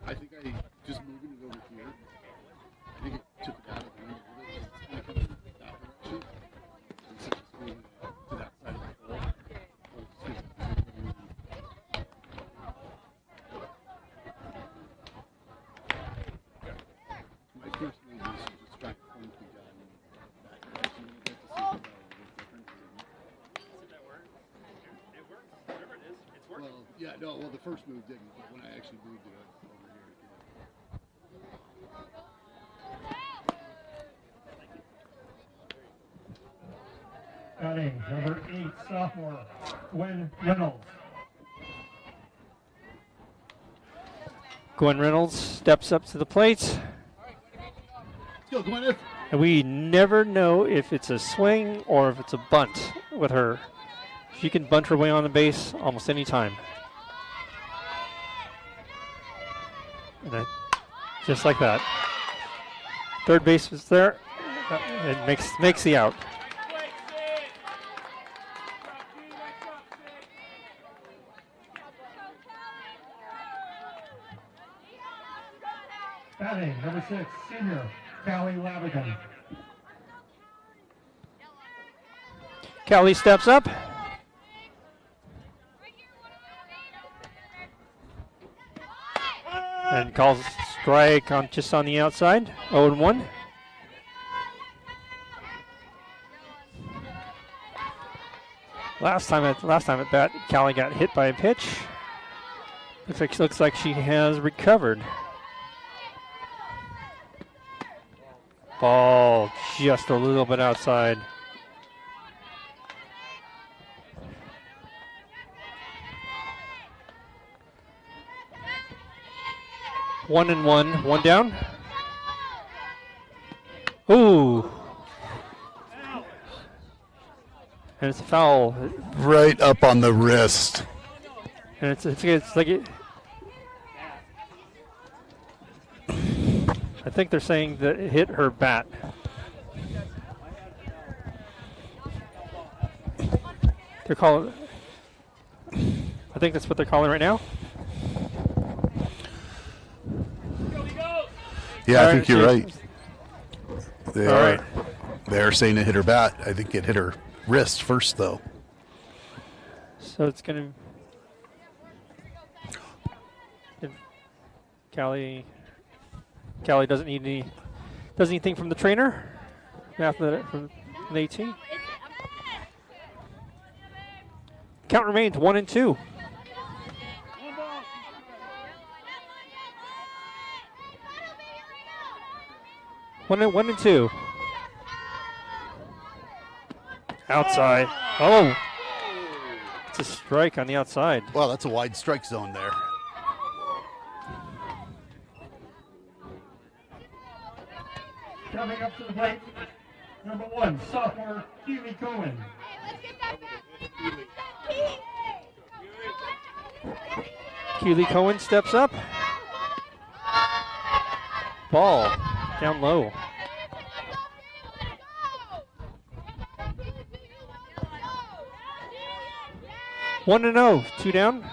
I think I just moving it over here. I think it took it out of the wind a little bit. It's kind of coming that direction. And so just moving it to that side of the hole. My first move was to just try to point the gun that direction a little bit to see if the was different. It works. Whatever it is, it's working. Well, yeah, no, well, the first move didn't, but when I actually moved it over here, it did. Batting, number 8, sophomore Gwen Reynolds. Gwen Reynolds steps up to the plate. Let's go, Gwyneth. And we never know if it's a swing or if it's a bunt with her. She can bunt her way on the base almost any time. And just like that. Third base is there. It makes the out. Batting, number 6, senior Callie Lavigan. Callie steps up. And calls strike just on the outside. 0-1. Last time at bat, Callie got hit by a pitch. Looks like she has recovered. Ball just a little bit outside. One down. Ooh. And it's a foul. Right up on the wrist. And it's like it. I think they're saying that it hit her bat. They're calling. I think that's what they're calling right now. Yeah, I think you're right. They All are. right. They're saying it hit her bat. I think it hit her wrist first, though. So it's going to. Callie doesn't need anything from the trainer. After that, from the 18. Count remains 1-2. One and two. Outside. Oh. It's a strike on the outside. Wow, that's a wide strike zone there. Coming up to the plate, number 1, sophomore Keely Cohen. Keely Cohen steps up. Ball down low. One and 0, 2 down.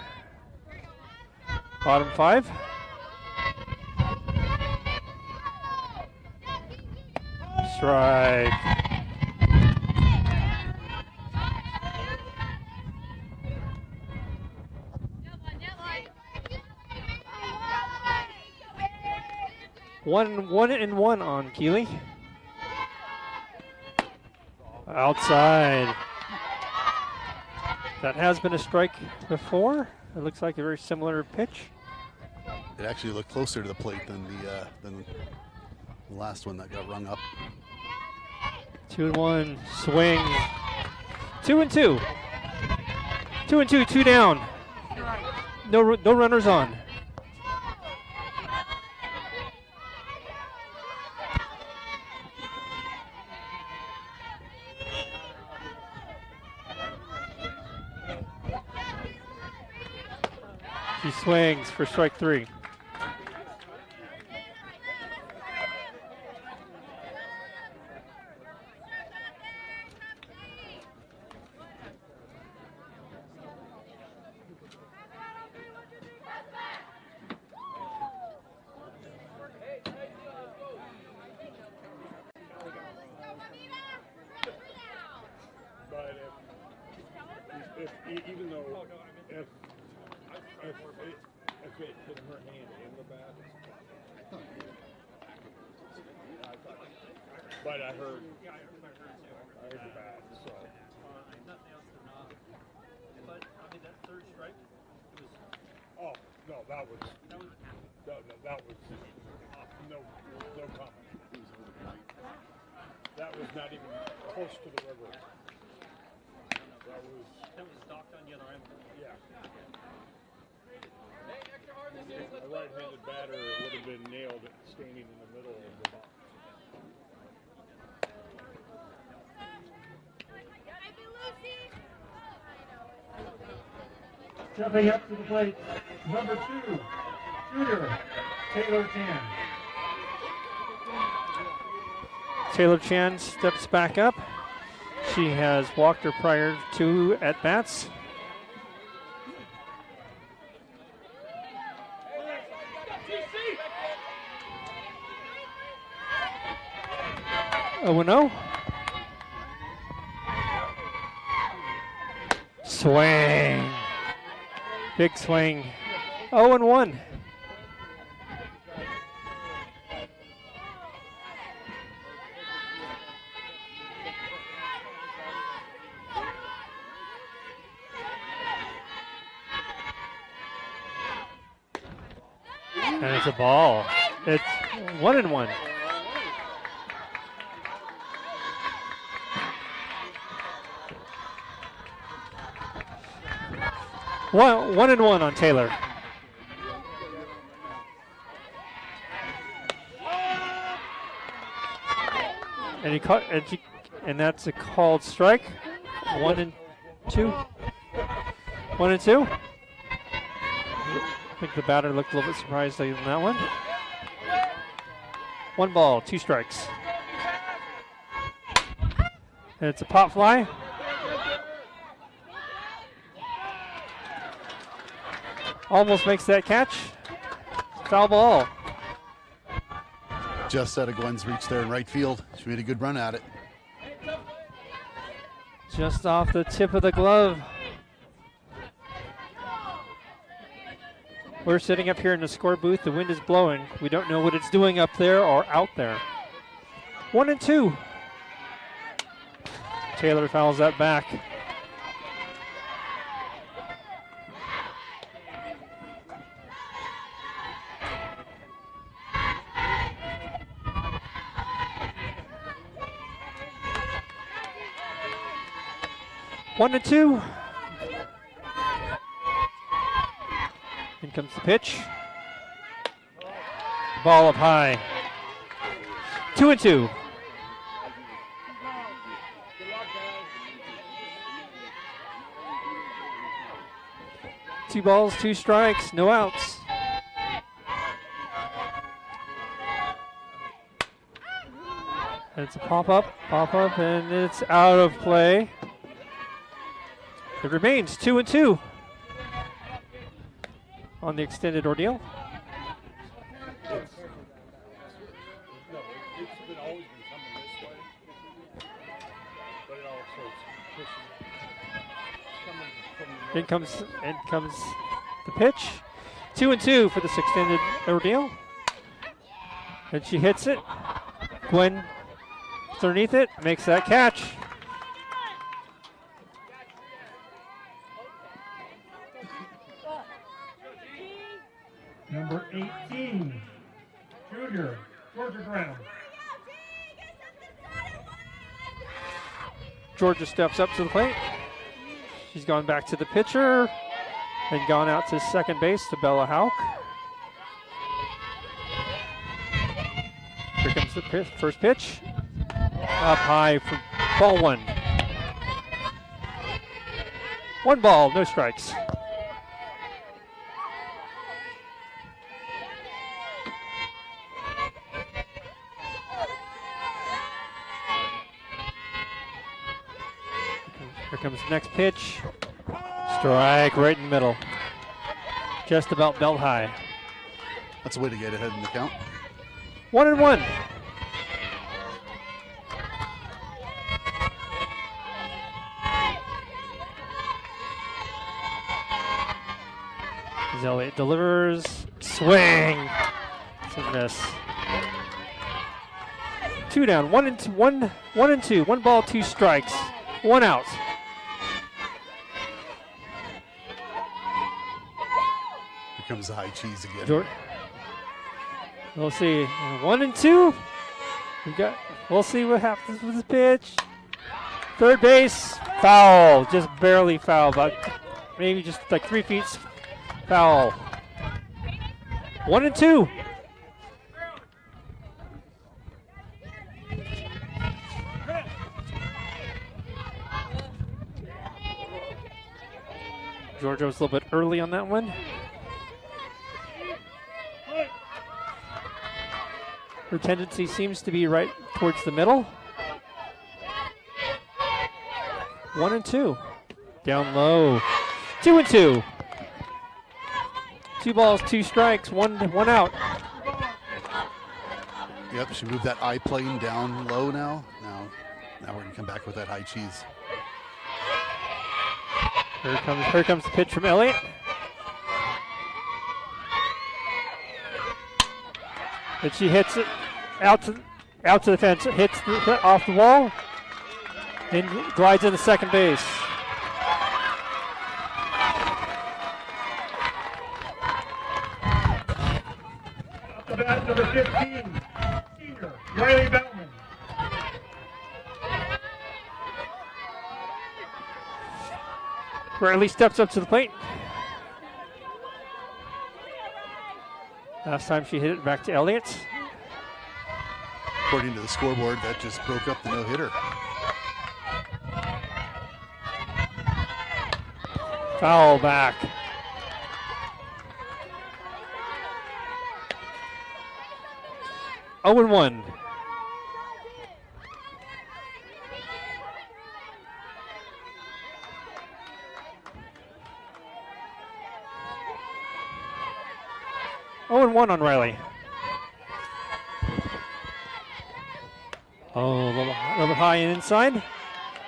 Bottom 5. Strike. One and one on Keely. Outside. That has been a strike before. It looks like a very similar pitch. It actually looked closer to the plate than the last one that got rung up. 2-1 swing. 2-2. 2-2, 2 down. No runners on. He swings for strike 3. Even though if it hit her hand in the bat, but I heard the bat, so. But I mean that third strike was. Oh no, that was no comment. That was not even close to the river. That was docked on the other end. Yeah. A right-handed batter would have been nailed standing in the middle of the box. Jumping up to the plate, number 2, junior Taylor Chan. Taylor Chan steps back up. She has walked her prior 2 at-bats. Oh, 0. Swing. Big swing. 0-1. And it's a ball. It's 1-1. One and one on Taylor. and that's a called strike. 1 and 2. 1 and 2. I think the batter looked a little bit surprised on that one. 1 ball, 2 strikes. And it's a pop fly. Almost makes that catch. Foul ball. Just out of Gwen's reach there in right field. She made a good run at it. Just off the tip of the glove. We're sitting up here in the score booth. The wind is blowing. We don't know what it's doing up there or out there. 1 and 2. Taylor fouls that back. One and 2. In comes the pitch. Ball up high. 2 and 2. Two balls, 2 strikes, no outs. It's a pop up, and it's out of play. It remains 2 and 2 on the extended ordeal. It's been always been coming this way, but it also is coming from In comes the pitch. 2 and 2 for this extended ordeal. And she hits it. Gwen underneath it, makes that catch. Number 18, junior, Georgia Brown. Georgia steps up to the plate. She's gone back to the pitcher and gone out to second base to Bella Hauk. Here comes the first pitch. Up high for ball 1. 1 ball, no strikes. Here comes the next pitch. Strike right in the middle. Just about belt high. That's a way to get ahead in the count. 1 and 1. As Elliott delivers. Swing. It's a miss. 2 down. 1 and 2. 1 and 2. 1 ball, 2 strikes. 1 out. Here comes the high cheese again. We'll see. 1 and 2. We'll see what happens with the pitch. Third base, foul. Just barely foul. About maybe just like 3 feet foul. 1 and 2. Georgia was a little bit early on that one. Her tendency seems to be right towards the middle. 1 and 2. Down low. 2 and 2. 2 balls, 2 strikes, 1 out. Yep, she moved that I plane down low now. Now we're gonna come back with that high cheese. Here comes the pitch from Elliott. And she hits it out to the fence. Hits off the wall and glides into second base. Up the bat, number 15, senior, Riley Bellman. Riley steps up to the plate. Last time she hit it back to Elliott. according to the scoreboard, that just broke up the no-hitter. Foul back. Oh and 1. Oh and 1 on Riley. Oh, a little bit high and inside.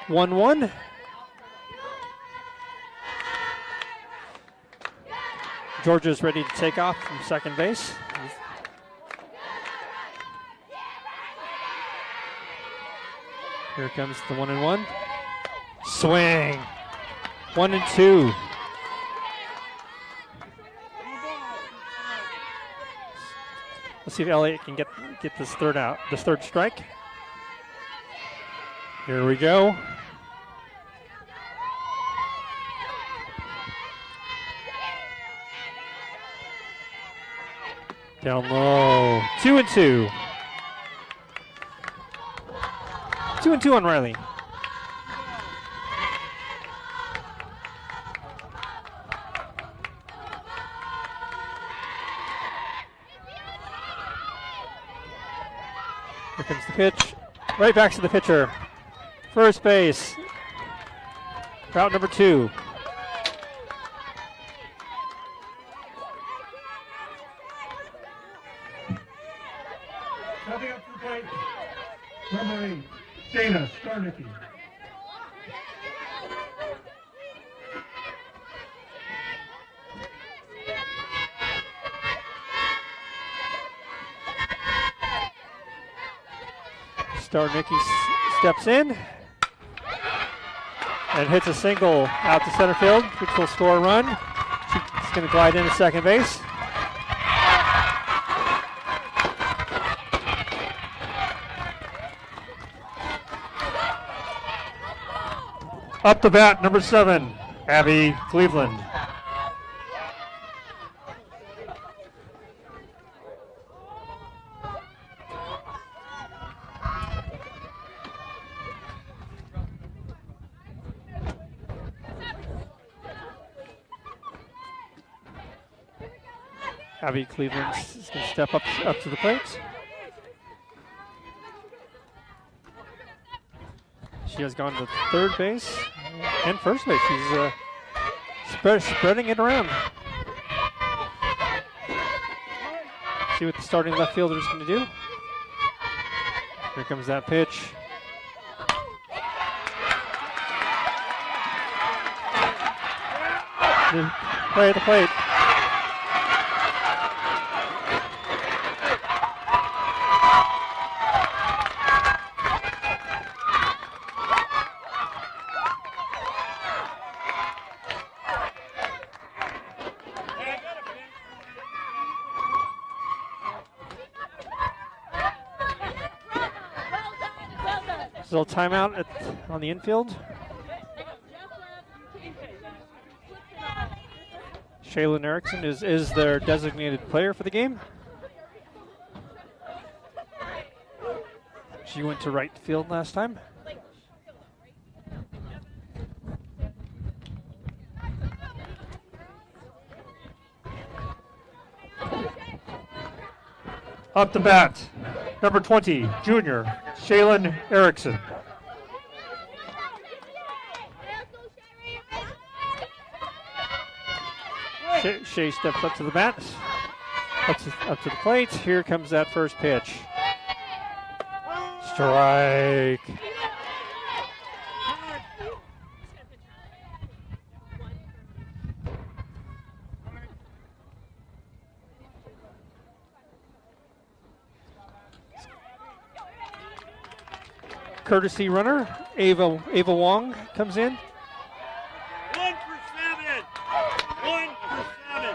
1-1. Georgia's ready to take off from second base. Here comes the 1-1. Swing. 1-2. Let's see if Elliott can get this third out, this third strike. Here we go. Down low. 2-2. 2-2 on Riley. Here comes the pitch. Right back to the pitcher. First base. Route number 2. Stepping up to the plate, number 8, Dana Starnicki. Starnicki steps in and hits a single out to center field, which will score a run. She's going to glide into second base. Up the bat, number 7, Abby Cleveland. Abby Cleveland is going to step up to the plate. She has gone to third base and first base. She's spreading it around. See what the starting left fielder is going to do. Here comes that pitch. Play at the plate. Still timeout on the infield. Shaylin Erickson is their designated player for the game. She went to right field last time. Up to bat, number 20, junior, Shaylin Erickson. Shay steps up to the bat, up to the plate. Here comes that first pitch. Strike. Courtesy runner, Ava Wong comes in. 1 for 7. 1 for 7.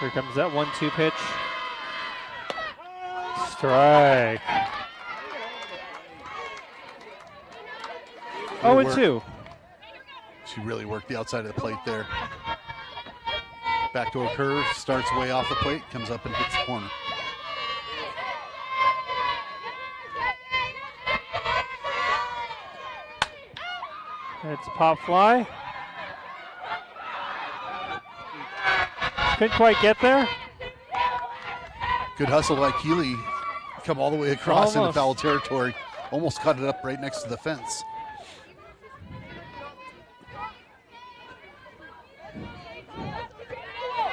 Here comes that 1-2 pitch. Strike. Good 0-2. work. She really worked the outside of the plate there. Back to a curve, starts way off the plate, comes up and hits the corner. It's a pop fly. Couldn't quite get there. Good hustle by Keeley. Come all the way across into Almost. foul territory. Almost cut it up right next to the fence.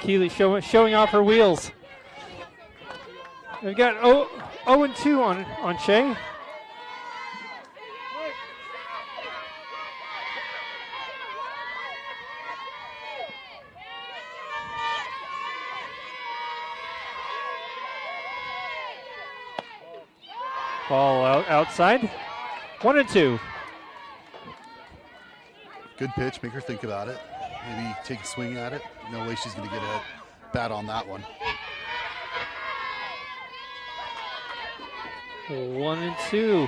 Keeley showing off her wheels. We've got 0-2 on Shea. Ball outside. 1-2. Good pitch, make her think about it. Maybe take a swing at it. No way she's going to get a bat on that one. 1-2.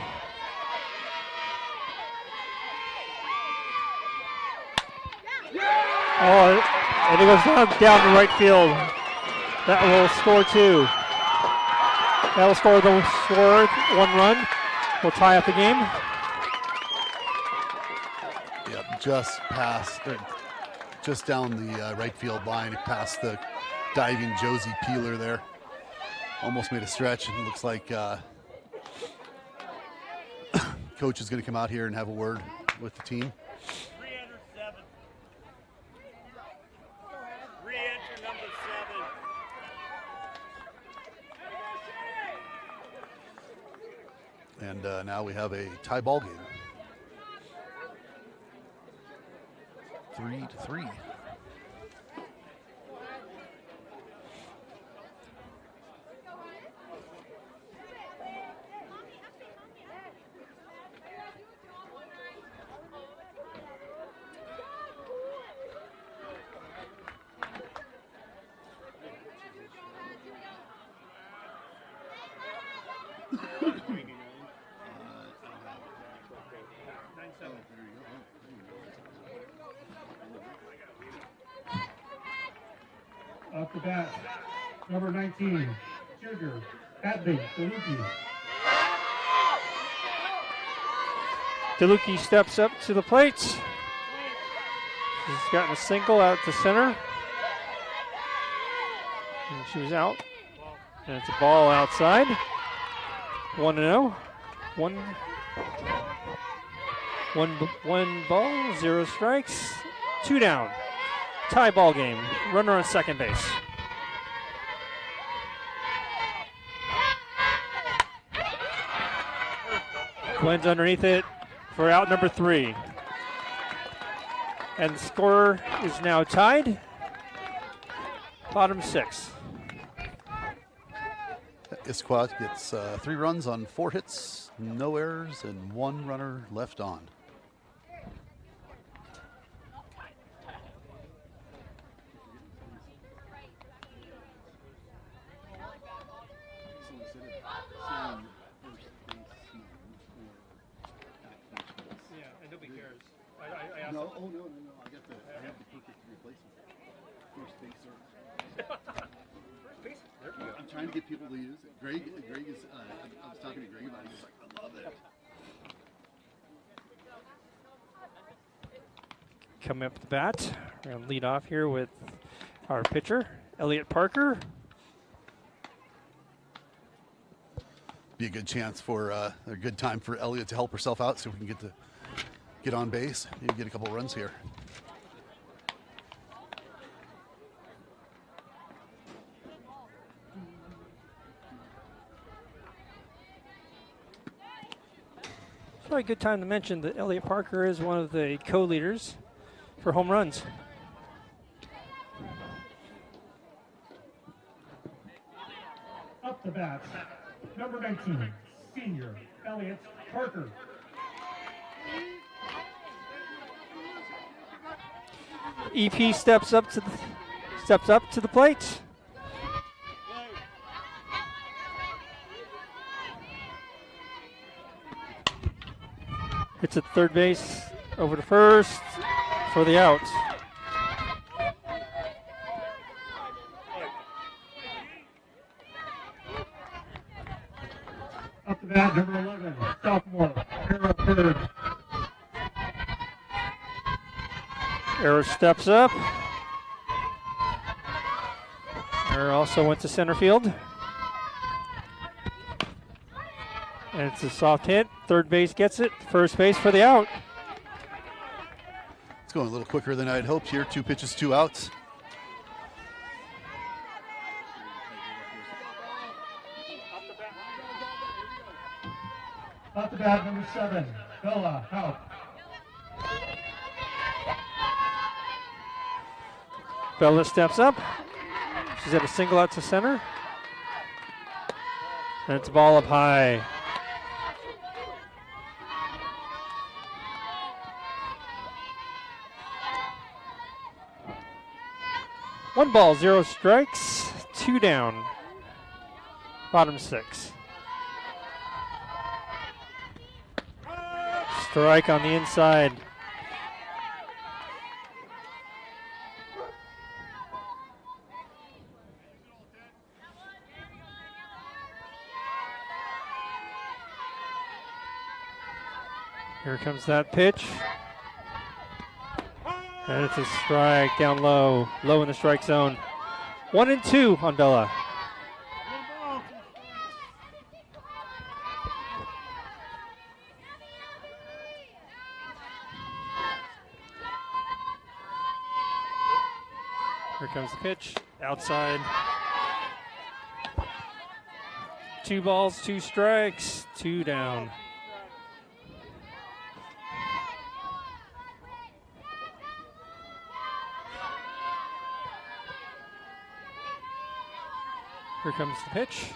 Oh, and it goes down to right field. That will score 2. That will score 1 run. We'll tie up the game. Yep, just down the right field line, past the diving Josie Peeler there. Almost made a stretch, and it looks like coach is going to come out here and have a word with the team. Re-enter 7. Re-enter number 7. And now we have a tie ball game. 3-3. Up the bat, number 19, Junior Hadley DeLucchi. DeLucchi steps up to the plate. He's gotten a single out to center. And she was out. And it's a ball outside. 1-0. One ball, 0 strikes, 2 down. Tie ball game. Runner on second base. Glenn's underneath it for out number 3. And the score is now tied. Bottom 6. Issaquah gets 3 runs on 4 hits, no errors, and 1 runner left on. No, no, I have the perfect replacement. First baser. I'm trying to get people to use it. Greg is, I was talking to Greg about it. He's like, I love it. Coming up to the bat. We're going to lead off here with our pitcher, Elliot Parker. Be a good chance for a good time for Elliot to help herself out so we can get on base, maybe get a couple runs here. It's probably a good time to mention that Elliot Parker is one of the co-leaders for home runs. Up the bat, number 19, senior Elliot Parker. EP steps up to the plate. Gets it to third base, over to first for the out. Up to bat, number 11, sophomore, Arrow third. Arrow steps up. Arrow also went to center field. And it's a soft hit. Third base gets it. First base for the out. It's going a little quicker than I'd hoped here. 2 pitches, 2 outs. Up to bat, number 7, Bella, out. Bella steps up. She's at a single out to center. And it's a ball up high. One ball, 0 strikes, 2 down. Bottom 6. Strike on the inside. Here comes that pitch. And it's a strike down low. Low in the strike zone. 1-2 on Bella. Here comes the pitch. Outside. 2 balls, 2 strikes, 2 down. Here comes the pitch.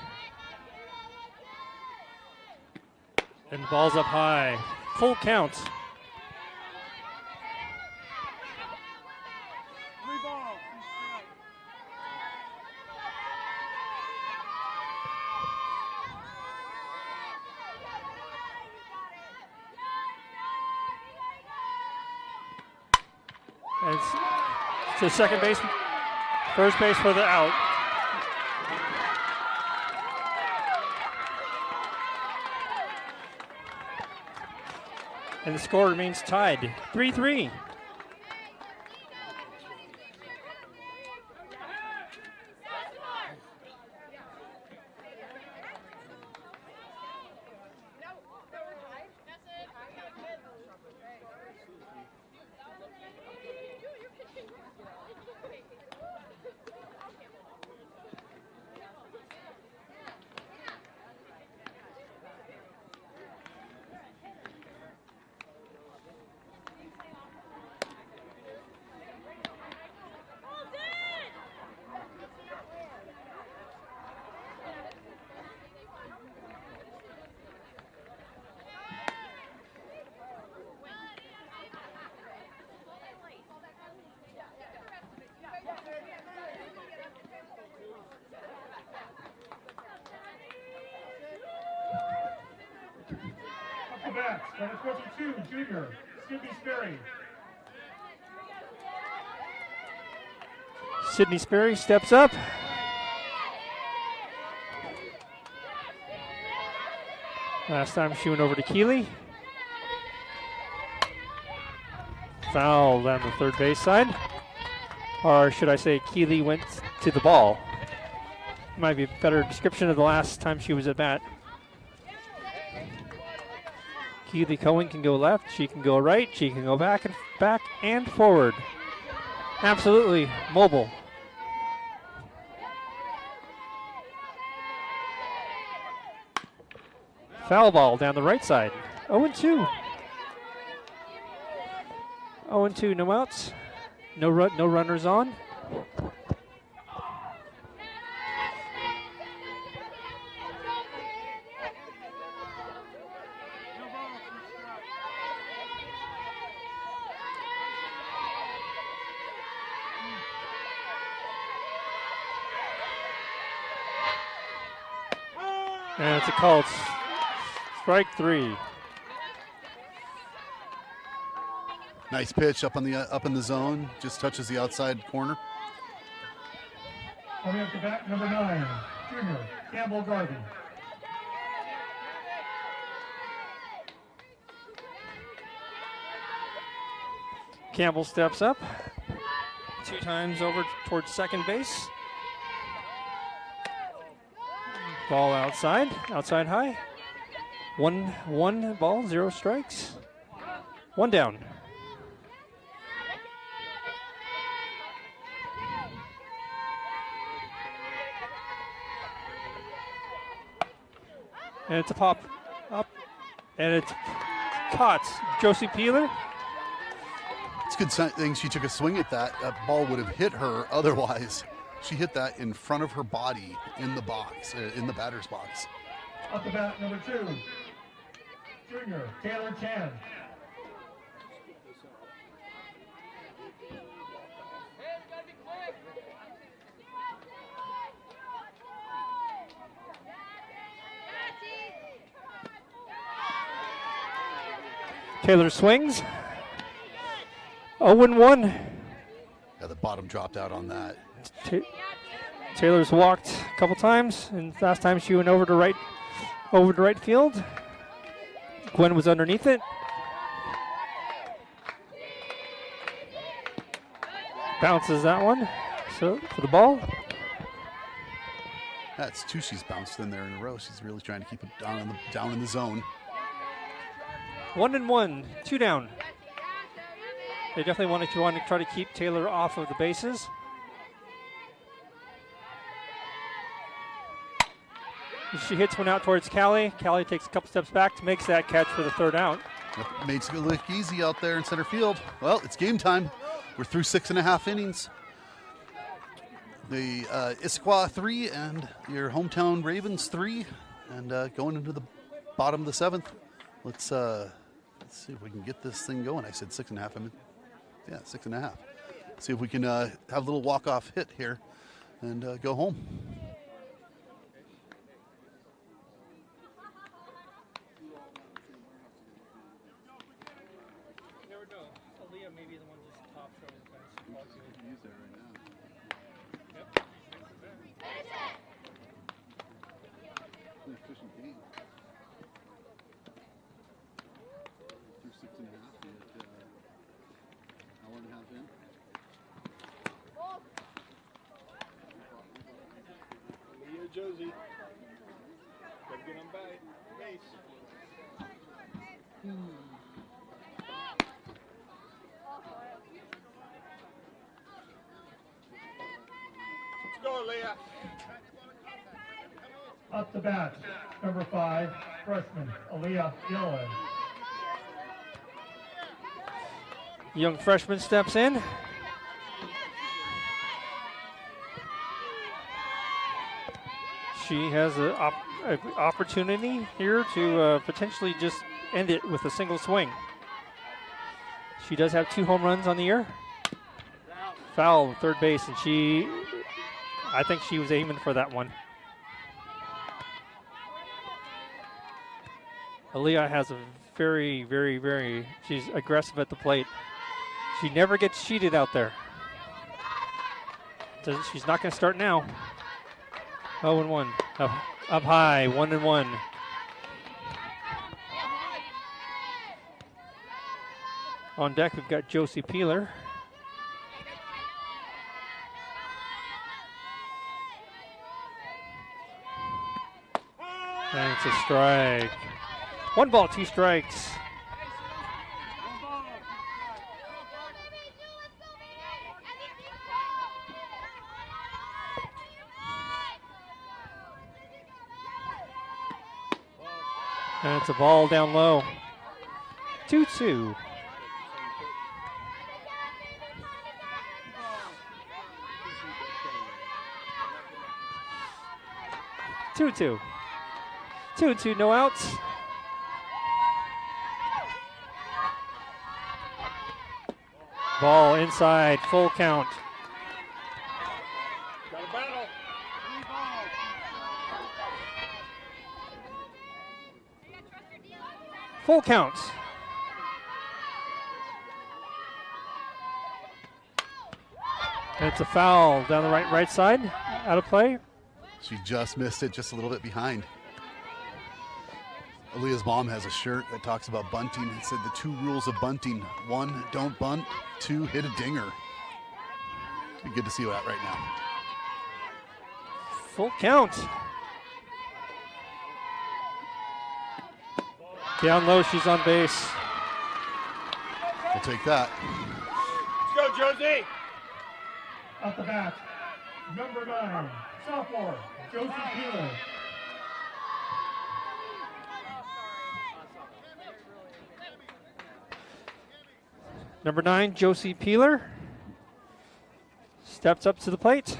And the ball's up high. Full count. 3 balls, 2 strikes. And it's to second base, first base for the out. And the score remains tied, 3-3. Bats, number 22, junior, Sydney Sperry. Sydney Sperry steps up. Last time she went over to Keeley. Foul down the third base side. Or should I say Keeley went to the ball. Might be a better description of the last time she was at bat. Keeley Cohen can go left, she can go right, she can go back and forward. Absolutely mobile. Foul ball down the right side. 0-2. 0-2, no outs. No runners on. And it's a called strike 3. Nice pitch up in the zone. Just touches the outside corner. Coming up to bat, number 9, junior, Campbell Garvey. Campbell steps up 2 times over towards second base. Ball outside high. 1 ball, 0 strikes. 1 down. And it's a pop up, and it's caught. Josie Peeler. It's a good thing she took a swing at that. That ball would have hit her otherwise. She hit that in front of her body in the box, in the batter's box. Up the bat, number 2, junior, Taylor Chan. Taylor swings. 0-1. Yeah, the bottom dropped out on that. Taylor's walked a couple times, and last time she went over to right field. Gwen was underneath it. Bounces that one. So for the ball. That's 2 she's bounced in there in a row. She's really trying to keep it down in the zone. 1-1, 2 down. They definitely want to try to keep Taylor off of the bases. She hits one out towards Callie. Callie takes a couple steps back, makes that catch for the 3rd out. Makes it look easy out there in center field. Well, it's game time. We're through 6.5 innings. The Issaquah 3 and your hometown Ravens 3, and going into the bottom of the 7th. Let's see if we can get this thing going. I said 6.5. I mean, yeah, 6.5. See if we can have a little walk-off hit here and go home. Josie. Gotta get on base. Let's go, Leah. Up the bat, number 5, freshman, Aaliyah Gillen. Young freshman steps in. She has an opportunity here to potentially just end it with a single swing. She does have 2 home runs on the year. Foul, third base, and I think she was aiming for that one. Aaliyah has a she's aggressive at the plate. She never gets cheated out there. She's not going to start now. 0-1. Up high, 1-1. On deck, we've got Josie Peeler. And it's a strike. 1 ball, 2 strikes. And it's a ball down low. 2-2. Two, no outs. Ball inside, full count. Got a battle. Full count. And it's a foul down the right side, out of play. She just missed it, just a little bit behind. Aaliyah's mom has a shirt that talks about bunting. It said the 2 rules of bunting: 1, don't bunt; 2, hit a dinger. Be good to see that right now. Full count. Down low, she's on base. We'll take that. Let's go, Josie. At the bat, number 9, sophomore, Josie Peeler. Number 9, Josie Peeler, steps up to the plate.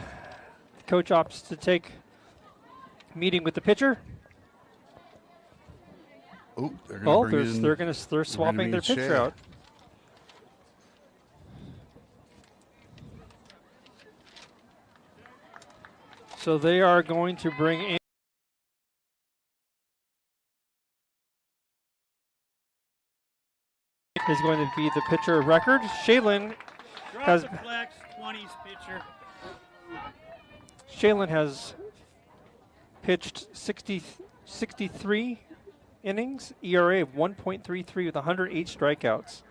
The coach opts to take a meeting with the pitcher. Oh, they're They're swapping their pitcher out. So they are going to bring in is going to be the pitcher of record. Shaylin has Drop the flex, 20s pitcher. Shaylin has pitched 63 innings, ERA of 1.33 with 108 strikeouts,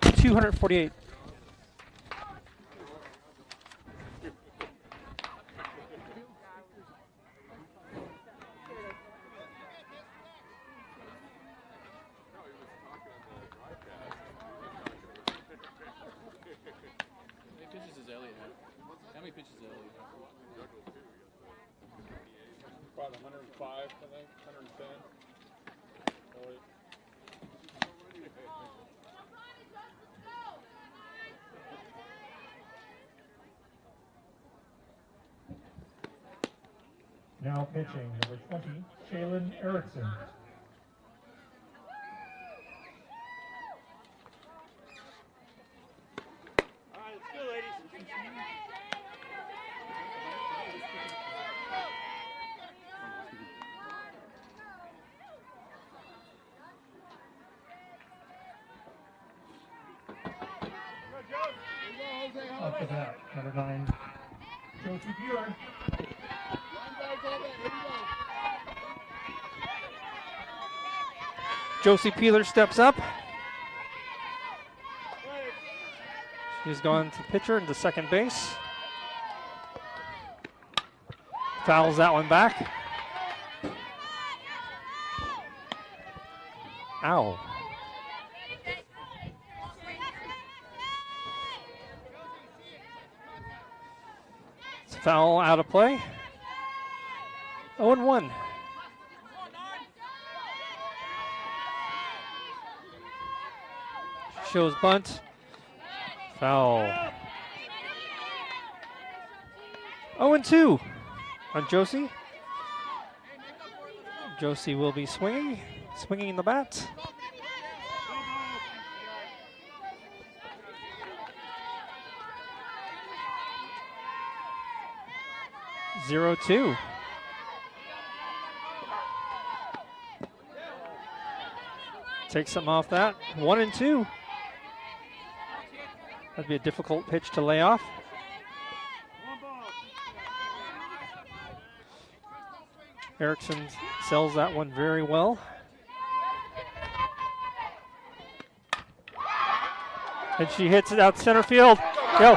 248. About 105, I think, 110. Now pitching, number 20, Shaylin Erickson. All right, let's go, ladies. Up to bat, number 9, Josie Peeler. Josie Peeler steps up. She's gone to pitcher and to second base. Fouls that one back. Ow. It's foul out of play. 0-1. Shows bunt. Foul. 0-2 on Josie. Josie will be swinging in the bat. Zero two. Take some off that. 1-2. That'd be a difficult pitch to lay off. Erickson sells that one very well. And she hits it out center field. Go.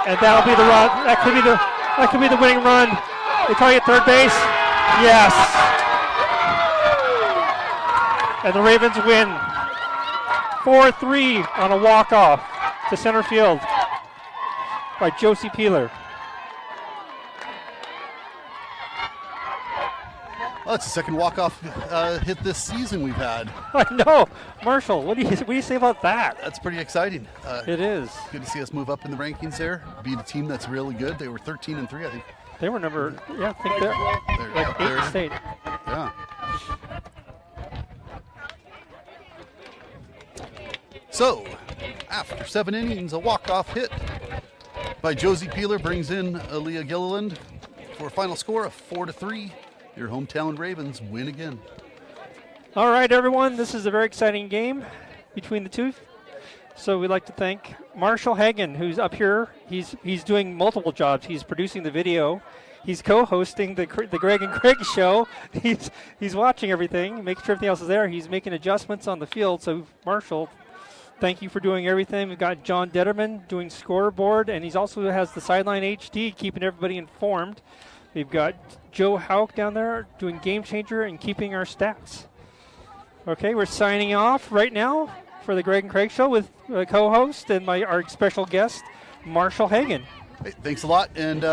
And that'll be the run. That could be the winning run. They target third base. Yes. And the Ravens win 4-3 on a walk-off to center field by Josie Peeler. Oh, it's the second walk-off hit this season we've had. I know. Marshall, what do you say about that? That's pretty exciting. It is. Good to see us move up in the rankings there. Beat a team that's really good. They were 13-3, I think. They were number, yeah, I think they're like up there. 8th state. Yeah. So, after 7 innings, a walk-off hit by Josie Peeler brings in Aaliyah Gilliland for a final score of 4-3. Your hometown Ravens win again. All right, everyone, this is a very exciting game between the two. So we'd like to thank Marshall Hagan, who's up here. He's doing multiple jobs. He's producing the video. He's co-hosting the Greg and Craig show. He's watching everything, making sure everything else is there. He's making adjustments on the field. So Marshall, thank you for doing everything. We've got John Detterman doing scoreboard, and he's also has the Sideline HD, keeping everybody informed. We've got Joe Hauk down there doing Game Changer and keeping our stats. Okay, we're signing off right now for the Greg and Craig show with co-host and our special guest, Marshall Hagan. Hey, thanks a lot. And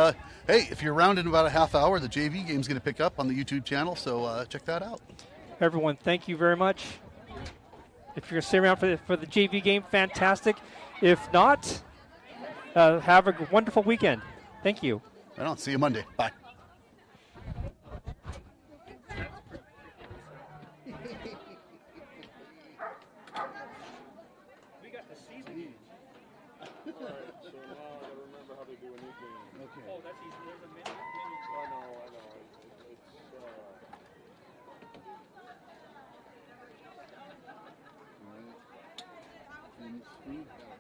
hey, if you're around in about a half hour, the JV game's going to pick up on the YouTube channel, so check that out. Everyone, thank you very much. If you're going to stay around for the JV game, fantastic. If not, have a wonderful weekend. Thank you. I don't see you Monday. Bye. It's